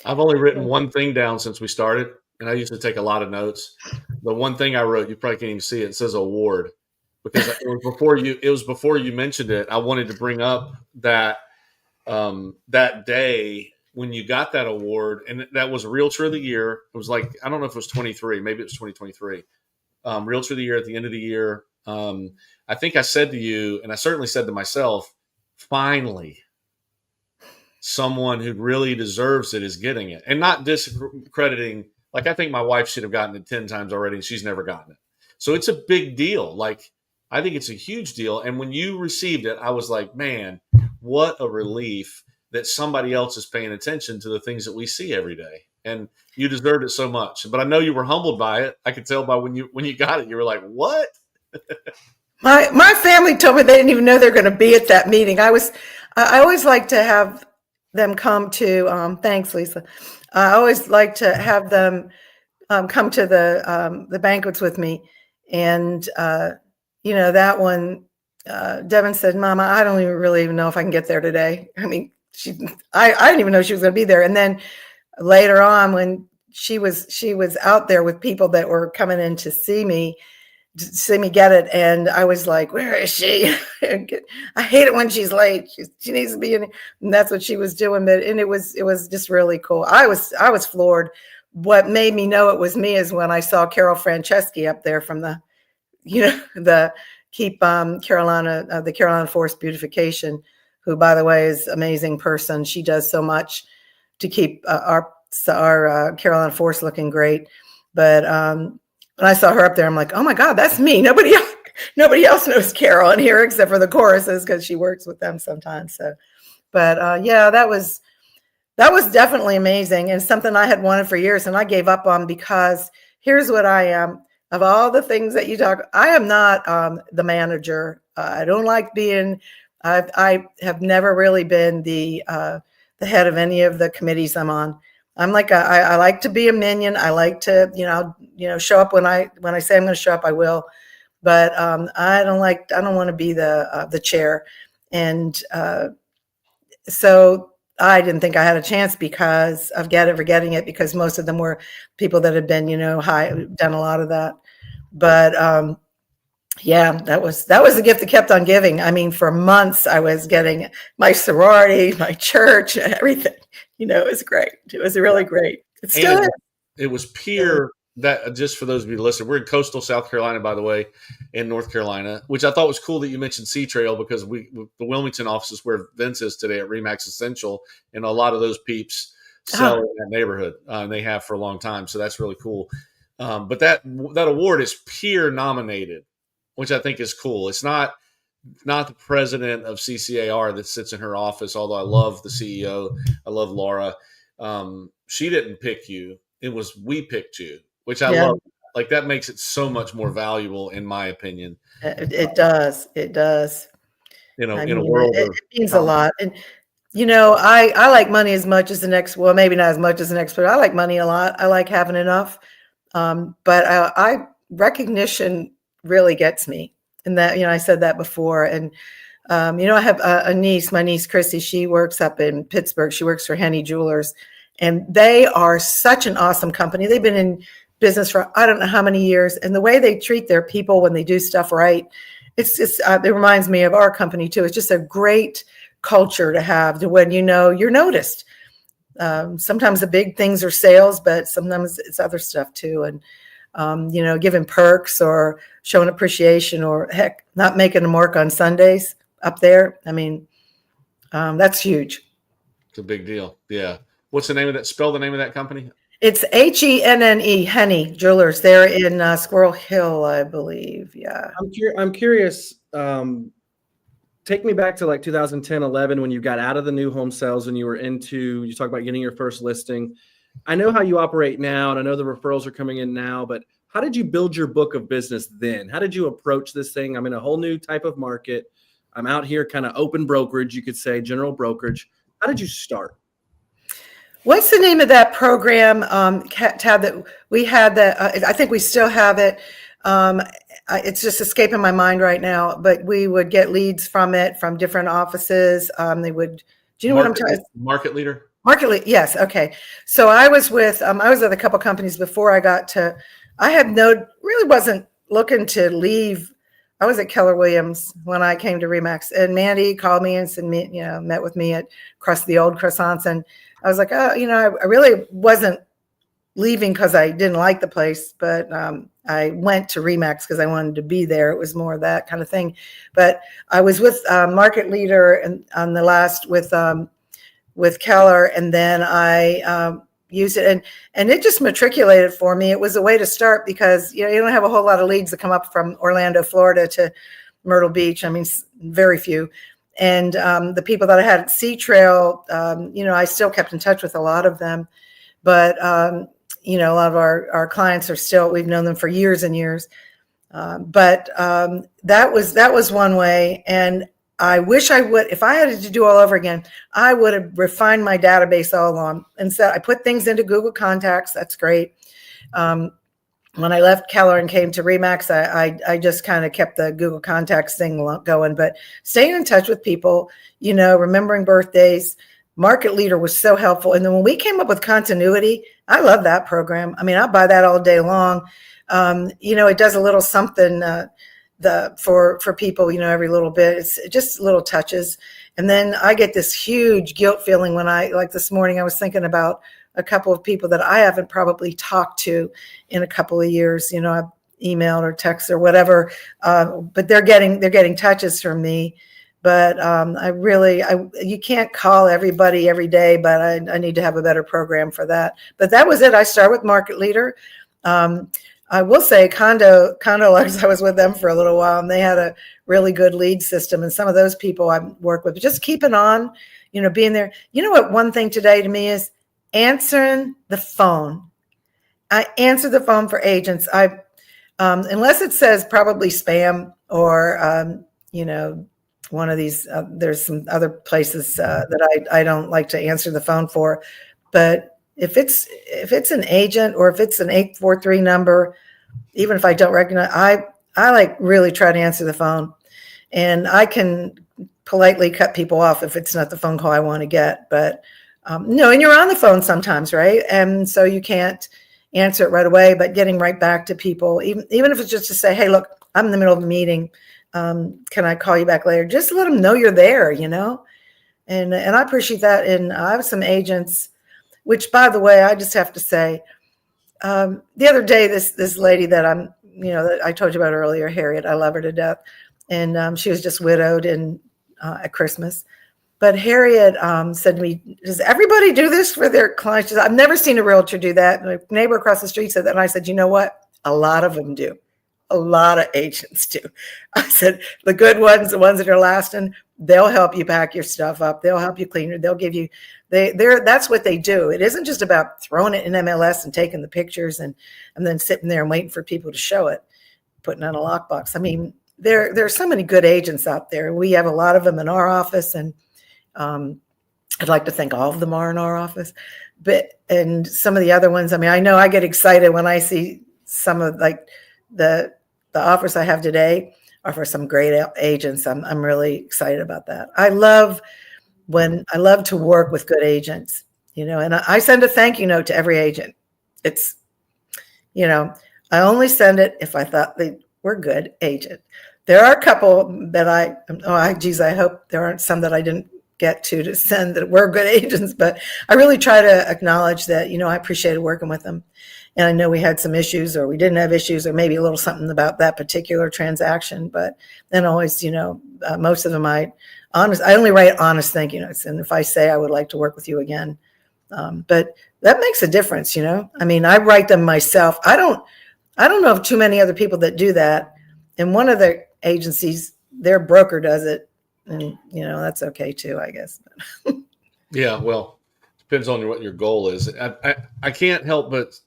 I've only written one thing down since we started, and I used to take a lot of notes. The one thing I wrote, you probably can't even see it. It says award, because it was before you mentioned it. I wanted to bring up that that day when you got that award, and that was Realtor of the Year. It was like, I don't know if it was 23, maybe it was 2023. Realtor of the Year at the end of the year. I think I said to you, and I certainly said to myself, finally, someone who really deserves it is getting it. And not discrediting, like, I think my wife should have gotten it 10 times already, and she's never gotten it. So it's a big deal. Like, I think it's a huge deal. And when you received it, I was like, man, what a relief that somebody else is paying attention to the things that we see every day. And you deserved it so much. But I know you were humbled by it. I could tell by when you got it, you were like, what? My family told me they didn't even know they're going to be at that meeting. I always like to have them come to, thanks, Lisa. I always like to have them come to the banquets with me. And, that one, Devin said, Mama, I don't even know if I can get there today. I mean, I didn't even know she was going to be there. And then later on, when she was out there with people that were coming in to see me get it, and I was like, where is she? I hate it when she's late. She needs to be in, and that's what she was doing. And it was just really cool. I was floored. What made me know it was me is when I saw Carol Franceschi up there from the Keep Carolina, the Carolina Forest Beautification, who, by the way, is an amazing person. She does so much to keep our Carolina Forest looking great. But when I saw her up there, I'm like, oh my God, that's me. Nobody else knows Carol in here except for the choruses, because she works with them sometimes. So, but that was definitely amazing, and something I had wanted for years, and I gave up on, because here's what I am. Of all the things that you talk, I am not the manager. I don't like being. I have never really been the head of any of the committees I'm on. I'm like I like to be a minion. I like to show up when I say I'm going to show up. I will, but I don't want to be the chair, and so I didn't think I had a chance because of forgetting it, because most of them were people that had been done a lot of that. But that was the gift that kept on giving. I mean, for months I was getting my sorority, my church, everything. It was great. It was really great. It was peer that, just for those of you who listen, we're in coastal South Carolina, by the way, in North Carolina, which I thought was cool that you mentioned Sea Trail, because the Wilmington office is where Vince is today at Remax Essential, and a lot of those peeps sell in that neighborhood. They have for a long time, so that's really cool. But that award is peer nominated, which I think is cool. It's not the president of CCAR that sits in her office, although I love the CEO. I love Laura. She didn't pick you. It was we picked you, which I love. Like, that makes it so much more valuable, in my opinion. It does. It does. In a world it means a lot. And, I like money as much as the next, well, maybe not as much as the next, but I like money a lot. I like having enough. But recognition really gets me. And that, I said that before. And, I have a niece, my niece, Chrissy. She works up in Pittsburgh. She works for Henny Jewelers, and they are such an awesome company. They've been in business for, I don't know how many years. And the way they treat their people when they do stuff right, it's just, it reminds me of our company too. It's just a great culture to have, to when, you're noticed. Sometimes the big things are sales, but sometimes it's other stuff too. And, giving perks or showing appreciation, or heck, not making them work on Sundays up there. I mean, that's huge. It's a big deal. Yeah. What's the name of that? Spell the name of that company. It's Henne, Henny Jewelers. They're in Squirrel Hill, I believe. Yeah. I'm curious. Take me back to like 2010, 11, when you got out of the new home sales and you talk about getting your first listing. I know how you operate now, and I know the referrals are coming in now, but How did you build your book of business then? How did you approach this thing? I'm in a whole new type of market. I'm out here kind of open brokerage, you could say, general brokerage. How did you start? What's the name of that program, Tab, that we had that, I think we still have it. It's just escaping my mind right now, but we would get leads from it from different offices. They would, do you know what I'm talking about? Market Leader? Market lead, yes. Okay. So I was with, I was at a couple companies before I got to, really wasn't looking to leave. I was at Keller Williams when I came to Remax, and Mandy called me and said, met with me at across the old croissants. And I was like, oh, I really wasn't leaving because I didn't like the place, but I went to Remax because I wanted to be there. It was more of that kind of thing. But I was with Market Leader and on the last with Keller, and then I used it, and it just matriculated for me. It was a way to start because you don't have a whole lot of leads that come up from Orlando, Florida to Myrtle Beach. I mean, very few. And the people that I had at Sea Trail, I still kept in touch with a lot of them, but a lot of our clients are still, we've known them for years and years. But that was one way. And I wish I would, if I had to do all over again, I would have refined my database all along. And so I put things into Google Contacts. That's great. When I left Keller and came to Remax, I just kind of kept the Google Contacts thing going, but staying in touch with people, remembering birthdays. Market Leader was so helpful. And then when we came up with Continuity, I love that program. I mean, I'll buy that all day long. It does a little something for people, every little bit. It's just little touches. And then I get this huge guilt feeling when like this morning, I was thinking about a couple of people that I haven't probably talked to in a couple of years. I've emailed or texted or whatever, but they're getting touches from me. But you can't call everybody every day, but I need to have a better program for that. But that was it. I started with Market Leader. I will say Condo Lux, I was with them for a little while, and they had a really good lead system. And some of those people I work with, but just keeping on, being there. You know what? One thing today to me is answering the phone. I answer the phone for agents. Unless it says probably spam or, one of these, there's some other places that I don't like to answer the phone for. But if it's an agent or if it's an 843 number, even if I don't recognize, I like really try to answer the phone, and I can politely cut people off if it's not the phone call I want to get. But no, and you're on the phone sometimes, right? And so you can't answer it right away, but getting right back to people, even if it's just to say, hey, look, I'm in the middle of a meeting. Can I call you back later? Just let them know you're there, and I appreciate that. And I have some agents, which, by the way, I just have to say, the other day, this lady that that I told you about earlier, Harriet, I love her to death. And she was just widowed at Christmas. But Harriet said to me, does everybody do this for their clients? She said, I've never seen a realtor do that. My neighbor across the street said that. And I said, you know what? A lot of them do. A lot of agents do. I said, the good ones, the ones that are lasting, they'll help you pack your stuff up. They'll help you clean it. They'll give you, that's what they do. It isn't just about throwing it in MLS and taking the pictures and then sitting there and waiting for people to show it, putting on a lockbox. I mean, there are so many good agents out there. We have a lot of them in our office, and I'd like to think all of them are in our office. And some of the other ones, I mean, I know I get excited when I see some of like the offers I have today are for some great agents. I'm really excited about that. I love to work with good agents, and I send a thank you note to every agent. It's, I only send it if I thought they were good agent. There are a couple that I hope there aren't some that I didn't get to send that were good agents, but I really try to acknowledge that, I appreciated working with them. And I know we had some issues, or we didn't have issues, or maybe a little something about that particular transaction. But then always, most of them I only write honest thank you notes. And if I say I would like to work with you again, but that makes a difference, I mean, I write them myself. I don't know of too many other people that do that. And one of the agencies, their broker does it, and that's okay too, I guess. Yeah, well, depends on what your goal is. I can't help but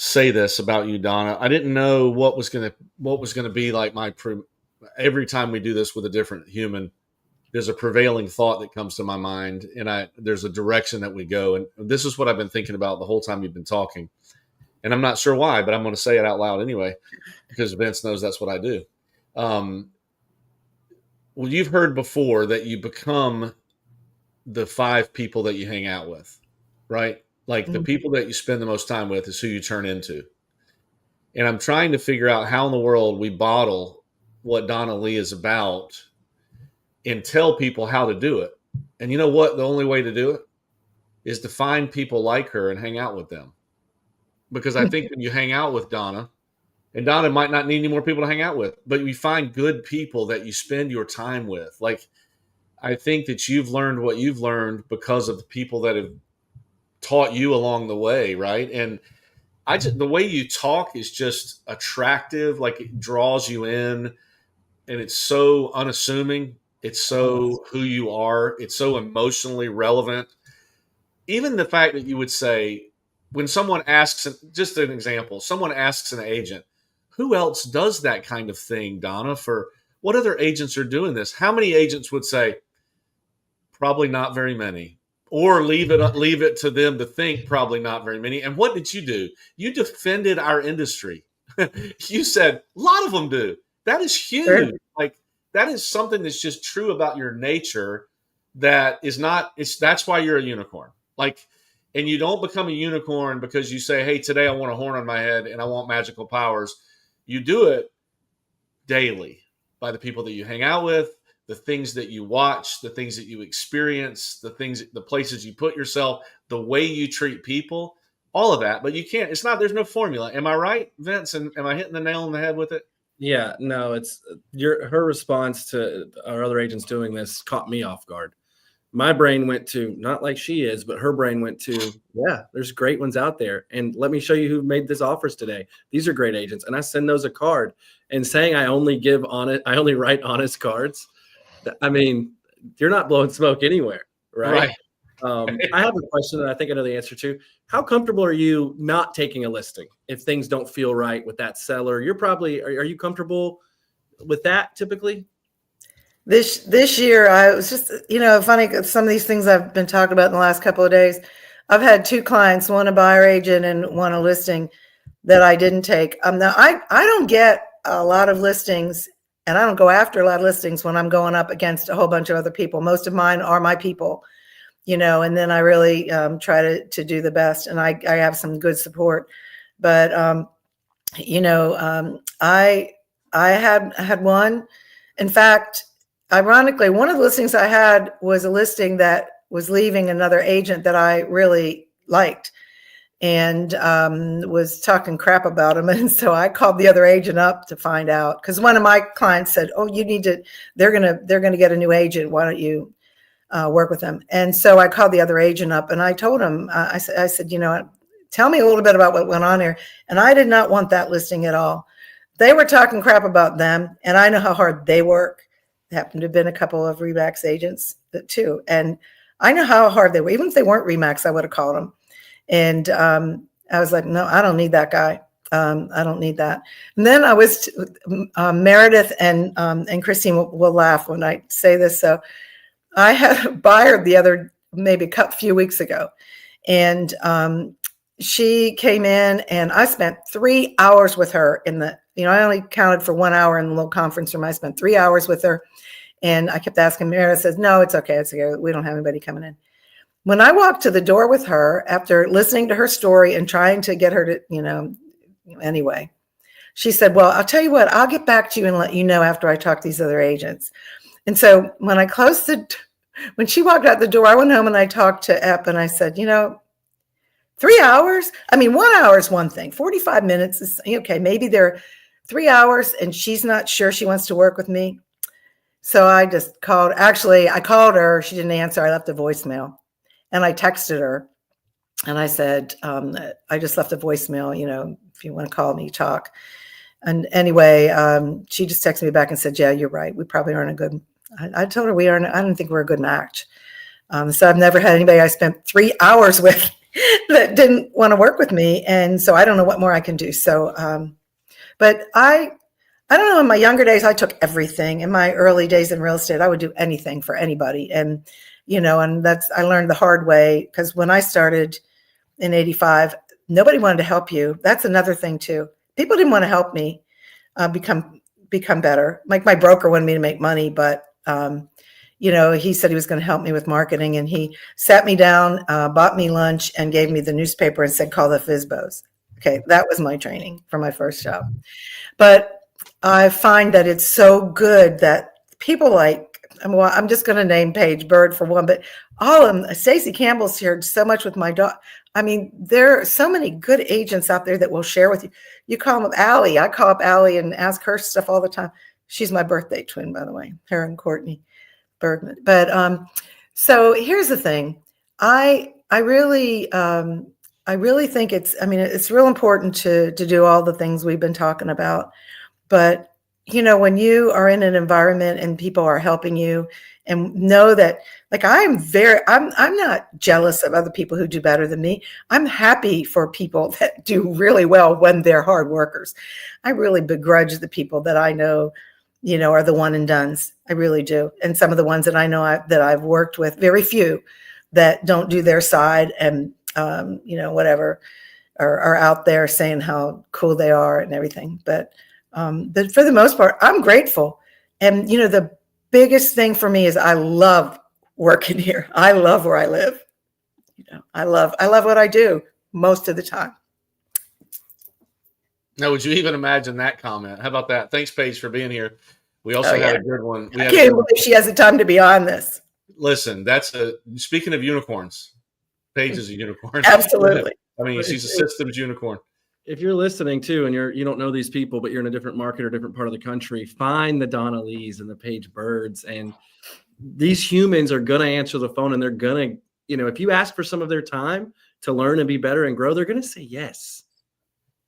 say this about you, Donna. I didn't know what was gonna be like every time we do this with a different human. There's a prevailing thought that comes to my mind, and there's a direction that we go. And this is what I've been thinking about the whole time you've been talking. And I'm not sure why, but I'm going to say it out loud anyway, because Vince knows that's what I do. Well, you've heard before that you become the 5 people that you hang out with, right? Like the people that you spend the most time with is who you turn into. And I'm trying to figure out how in the world we bottle what Donna Lee is about and tell people how to do it. And you know what? The only way to do it is to find people like her and hang out with them. Because I think when you hang out with Donna, and Donna might not need any more people to hang out with, but you find good people that you spend your time with. Like, I think that you've learned what you've learned because of the people that have taught you along the way, right? And the way you talk is just attractive. Like, it draws you in, and it's so unassuming. It's so who you are. It's so emotionally relevant. Even the fact that you would say, when someone asks, just an example, someone asks an agent, who else does that kind of thing, Donna? For what other agents are doing this? How many agents would say, probably not very many, or leave it to them to think, probably not very many? And what did you do? You defended our industry. You said a lot of them do. That is huge. Sure. Like, that is something that's just true about your nature. That's why you're a unicorn. Like, and you don't become a unicorn because you say, hey, today I want a horn on my head and I want magical powers. You do it daily by the people that you hang out with, the things that you watch, the things that you experience, the places you put yourself, the way you treat people, all of that. But you can't, there's no formula. Am I right, Vince? And am I hitting the nail on the head with it? Yeah, no, it's her response to our other agents doing this caught me off guard. My brain went to, not like she is, but her brain went to, yeah, there's great ones out there. And let me show you who made this offers today. These are great agents. And I send those a card. And saying I only write honest cards. I mean, you're not blowing smoke anywhere, right? I have a question that I think I know the answer to. How comfortable are you not taking a listing if things don't feel right with that seller? Are you comfortable with that typically? This year, I was just, funny, some of these things I've been talking about in the last couple of days. I've had 2 clients, one a buyer agent and one a listing, that I didn't take. Now, I don't get a lot of listings, and I don't go after a lot of listings when I'm going up against a whole bunch of other people. Most of mine are my people, and then I really try to do the best, and I have some good support. But, I had one. In fact, ironically, one of the listings I had was a listing that was leaving another agent that I really liked, and was talking crap about him. And so I called the other agent up to find out, because one of my clients said, "Oh, they're gonna get a new agent. Why don't you work with them?" And so I called the other agent up, and I told him, I said, tell me a little bit about what went on here. And I did not want that listing at all. They were talking crap about them, and I know how hard they work. There happened to have been a couple of Remax agents too. And I know how hard they were. Even if they weren't Remax, I would have called them. And I was like, no, I don't need that guy. I don't need that. And then I was, Meredith and Christine will laugh when I say this. So I had a buyer maybe a few weeks ago. And she came in, and I spent 3 hours with her I only counted for 1 hour in the little conference room. I spent 3 hours with her, and I kept asking. Meredith says, no, it's okay. It's okay. We don't have anybody coming in. When I walked to the door with her, after listening to her story and trying to get her to, anyway, she said, well, I'll tell you what, I'll get back to you and let you know after I talk to these other agents. And so when when she walked out the door, I went home and I talked to Epp, and I said, 3 hours? I mean, 1 hour is one thing. 45 minutes is okay. Maybe they're 3 hours and she's not sure she wants to work with me. So I just called. Actually, I called her. She didn't answer. I left a voicemail, and I texted her, and I said, I just left a voicemail, if you want to call me, talk. And anyway, she just texted me back and said, yeah, you're right. We probably aren't a good, I told her I don't think we're a good match. So I've never had anybody I spent 3 hours with that didn't want to work with me. And so I don't know what more I can do. So, but I don't know. In my younger days, I took everything. In my early days in real estate, I would do anything for anybody. And, and I learned the hard way, because when I started in 85, nobody wanted to help you. That's another thing too. People didn't want to help me become better. Like my broker wanted me to make money, but, he said he was going to help me with marketing, and he sat me down, bought me lunch, and gave me the newspaper and said, call the FSBOs. Okay. That was my training for my first job. But I find that it's so good that people I'm just going to name Paige Bird for one, but all of them, Stacey Campbell's shared so much with my daughter. I mean, there are so many good agents out there that will share with you. You call them Allie. I call up Allie and ask her stuff all the time. She's my birthday twin, by the way, her and Courtney Bergman. But so here's the thing. I really think it's real important to do all the things we've been talking about. But, when you are in an environment and people are helping you, and know that, like, I'm not jealous of other people who do better than me. I'm happy for people that do really well when they're hard workers. I really begrudge the people that I know, are the one and dones. I really do. And some of the ones that I know that I've worked with, very few that don't do their side and, whatever, are out there saying how cool they are and everything. But for the most part, I'm grateful. And, the biggest thing for me is I love working here. I love where I live. I love what I do most of the time. Now, would you even imagine that comment? How about that? Thanks, Paige, for being here. We also had a good one. I can't believe she has the time to be on this. Listen, speaking of unicorns, Paige is a unicorn. Absolutely. I mean, she's a systems unicorn. If you're listening too, and you don't know these people, but you're in a different market or different part of the country, find the Donna Lees and the Paige Birds. And these humans are going to answer the phone, and they're going to, if you ask for some of their time to learn and be better and grow, they're going to say yes.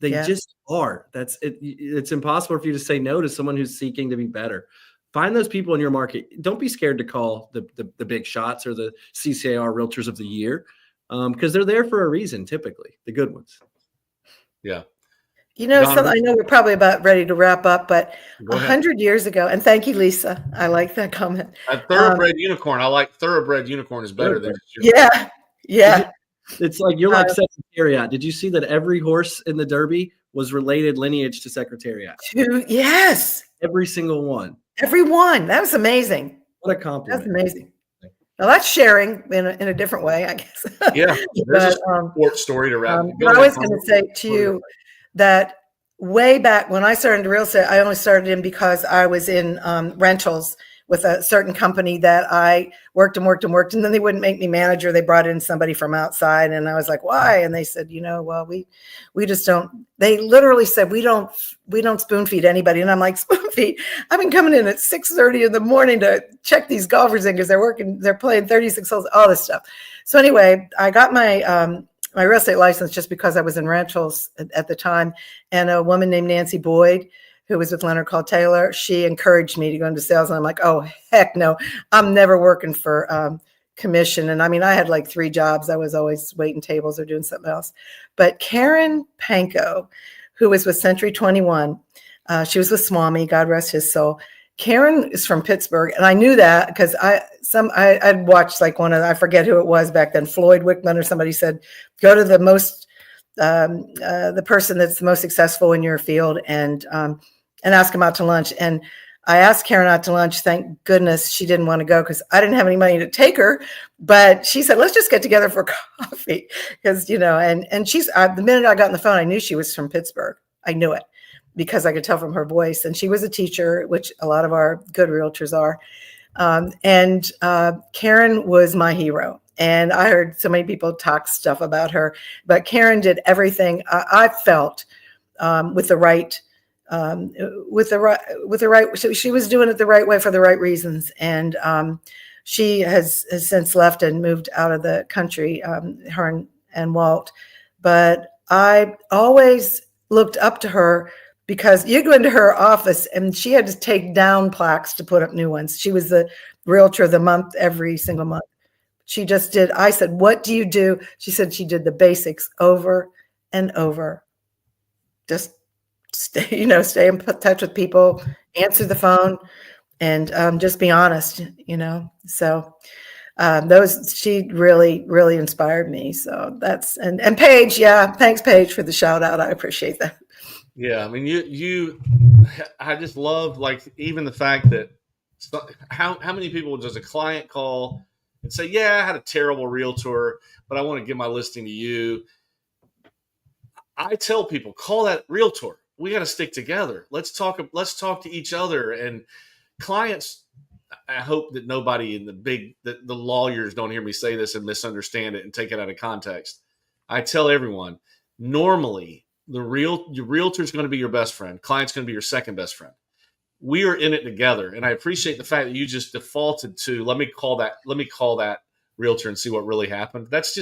They just are. That's it. It's impossible for you to say no to someone who's seeking to be better. Find those people in your market. Don't be scared to call the big shots or the CCAR Realtors of the Year, because they're there for a reason, typically, the good ones. Yeah. I know we're probably about ready to wrap up, but 100 years ago, and thank you, Lisa. I like that comment. A thoroughbred unicorn. I like thoroughbred unicorn is better than. Yeah. It's like you're like Secretariat. Did you see that every horse in the Derby was related lineage to Secretariat? Yes. Every single one. Every one. That was amazing. What a compliment. That's amazing. Well, that's sharing in a different way, I guess. Yeah, there's a sports story to wrap. I was going to say to you that way back when I started in real estate, I only started in because I was in rentals with a certain company that I worked, and then they wouldn't make me manager. They brought in somebody from outside, and I was like, why? And they said, well, we just don't. They literally said, we don't spoon feed anybody. And I'm like, spoon feed? I've been coming in at 6:30 in the morning to check these golfers in because they're playing 36 holes, all this stuff. So anyway, I got my my real estate license just because I was in rentals at the time, and a woman named Nancy Boyd, who was with Leonard Call Taylor, she encouraged me to go into sales. And I'm like, oh, heck no, I'm never working for commission. And I mean, I had like 3 jobs. I was always waiting tables or doing something else. But Karen Panko, who was with Century 21, she was with Swami, God rest his soul. Karen is from Pittsburgh. And I knew that because I'd watched like I forget who it was back then, Floyd Wickman or somebody said, go to the person that's the most successful in your field and ask him out to lunch. And I asked Karen out to lunch. Thank goodness she didn't want to go because I didn't have any money to take her. But she said, let's just get together for coffee. Because, and she's, the minute I got on the phone, I knew she was from Pittsburgh. I knew it because I could tell from her voice. And she was a teacher, which a lot of our good realtors are. And Karen was my hero. And I heard so many people talk stuff about her, but Karen did everything I felt with the right. She was doing it the right way for the right reasons. And she has since left and moved out of the country, her and Walt. But I always looked up to her because you go into her office and she had to take down plaques to put up new ones. She was the realtor of the month every single month. She just did. I said, what do you do? She said she did the basics over and over. Just stay in touch with people, answer the phone, and just be honest, So she really inspired me. So that's, and Paige, yeah, thanks Paige for the shout out. I appreciate that. Yeah, I mean, I just love, like, even the fact that how many people does a client call and say, yeah, I had a terrible realtor, but I want to give my listing to you. I tell people, call that realtor. We got to stick together. Let's talk to each other. And clients, I hope that nobody in the lawyers don't hear me say this and misunderstand it and take it out of context. I tell everyone, normally your realtor is going to be your best friend. Client's going to be your second best friend. We are in it together. And I appreciate the fact that you just defaulted to, let me call that realtor and see what really happened. That's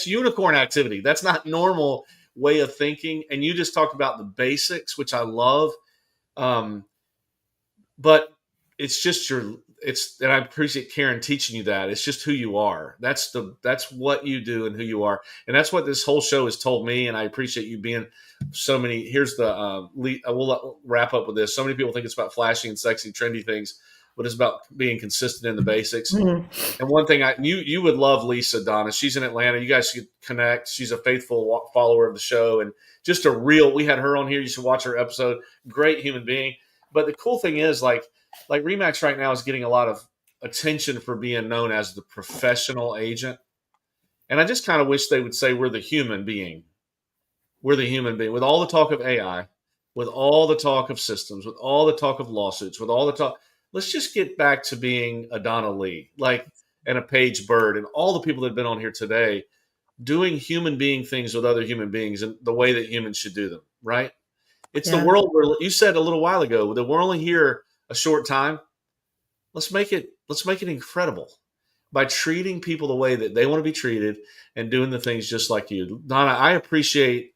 unicorn activity. That's not normal way of thinking. And you just talked about the basics, which I love. But it's just and I appreciate Karen teaching you that. It's just who you are. That's what you do and who you are. And that's what this whole show has told me. And I appreciate you being so many. Here's we'll wrap up with this. So many people think it's about flashy and sexy, trendy things, but it's about being consistent in the basics. Mm-hmm. And one thing you would love Lisa, Donna. She's in Atlanta. You guys should connect. She's a faithful follower of the show and just we had her on here. You should watch her episode. Great human being. But the cool thing is, like RE/MAX right now is getting a lot of attention for being known as the professional agent. And I just kind of wish they would say we're the human being. We're the human being. With all the talk of AI, with all the talk of systems, with all the talk of lawsuits, with all the talk, let's just get back to being a Donna Lee, and a Paige Bird, and all the people that have been on here today doing human being things with other human beings and the way that humans should do them, right? It's the world where you said a little while ago that we're only here a short time. Let's make it incredible by treating people the way that they want to be treated and doing the things just like you. Donna, I appreciate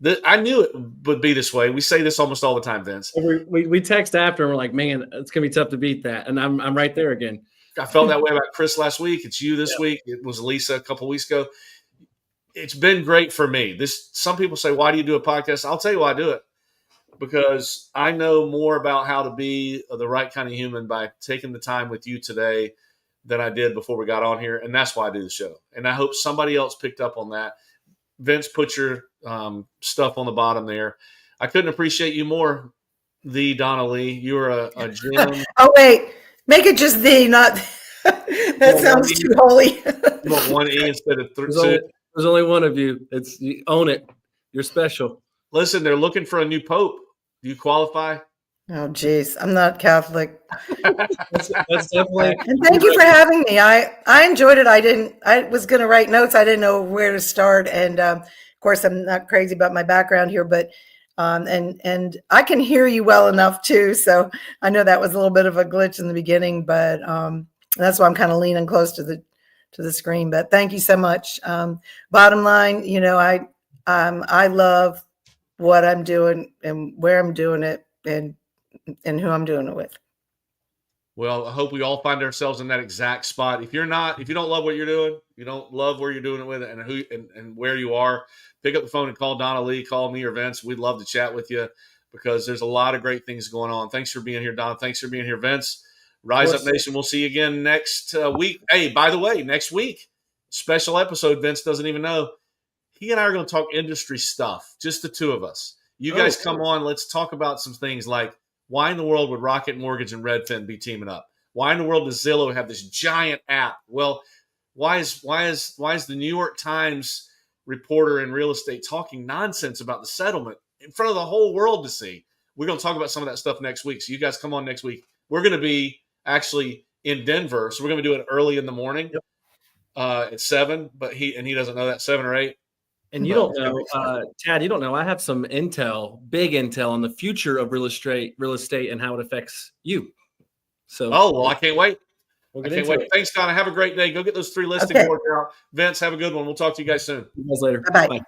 that. I knew it would be this way. We say this almost all the time, Vince. We text after and we're like, man, it's gonna be tough to beat that. And I'm right there again. I felt that way about Chris last week. It's you this week. It was Lisa a couple of weeks ago. It's been great for me. Some people say, why do you do a podcast? I'll tell you why I do it. Because I know more about how to be the right kind of human by taking the time with you today than I did before we got on here. And that's why I do the show. And I hope somebody else picked up on that. Vince, put your stuff on the bottom there. I couldn't appreciate you more, the Donna Lee. You're a gem. Oh, wait. Make it just the, not. That sounds too holy. You want one E instead of three. There's only one of you. You own it. You're special. Listen, they're looking for a new pope. Do you qualify? Oh, geez. I'm not Catholic. That's definitely. And thank you for having me. I enjoyed it. I was going to write notes. I didn't know where to start. And of course, I'm not crazy about my background here, but and I can hear you well enough too. So I know that was a little bit of a glitch in the beginning, but that's why I'm kind of leaning close to the screen. But thank you so much. Bottom line, I love what I'm doing and where I'm doing it and who I'm doing it with. Well, I hope we all find ourselves in that exact spot. If you don't love what you're doing, you don't love where you're doing it with it and where you are, pick up the phone and call Donna Lee, call me or Vince. We'd love to chat with you because there's a lot of great things going on. Thanks for being here, Donna. Thanks for being here, Vince. Rise Up Nation. We'll see you again next week. Hey, by the way, next week, special episode. Vince doesn't even know. He and I are going to talk industry stuff, just the two of us. You guys come on. Let's talk about some things like why in the world would Rocket Mortgage and Redfin be teaming up? Why in the world does Zillow have this giant app? Well, why is the New York Times reporter in real estate talking nonsense about the settlement in front of the whole world to see? We're going to talk about some of that stuff next week. So you guys come on next week. We're going to be actually in Denver, so we're going to do it early in the morning at 7. But he doesn't know that, 7 or 8. And you don't know, Tad, you don't know. I have some big intel on the future of real estate and how it affects you. So, I can't wait. I can't wait. Thanks, Donna. Have a great day. Go get those 3 listing boards out. Vince, have a good one. We'll talk to you guys soon. See you guys later. Bye-bye. Bye.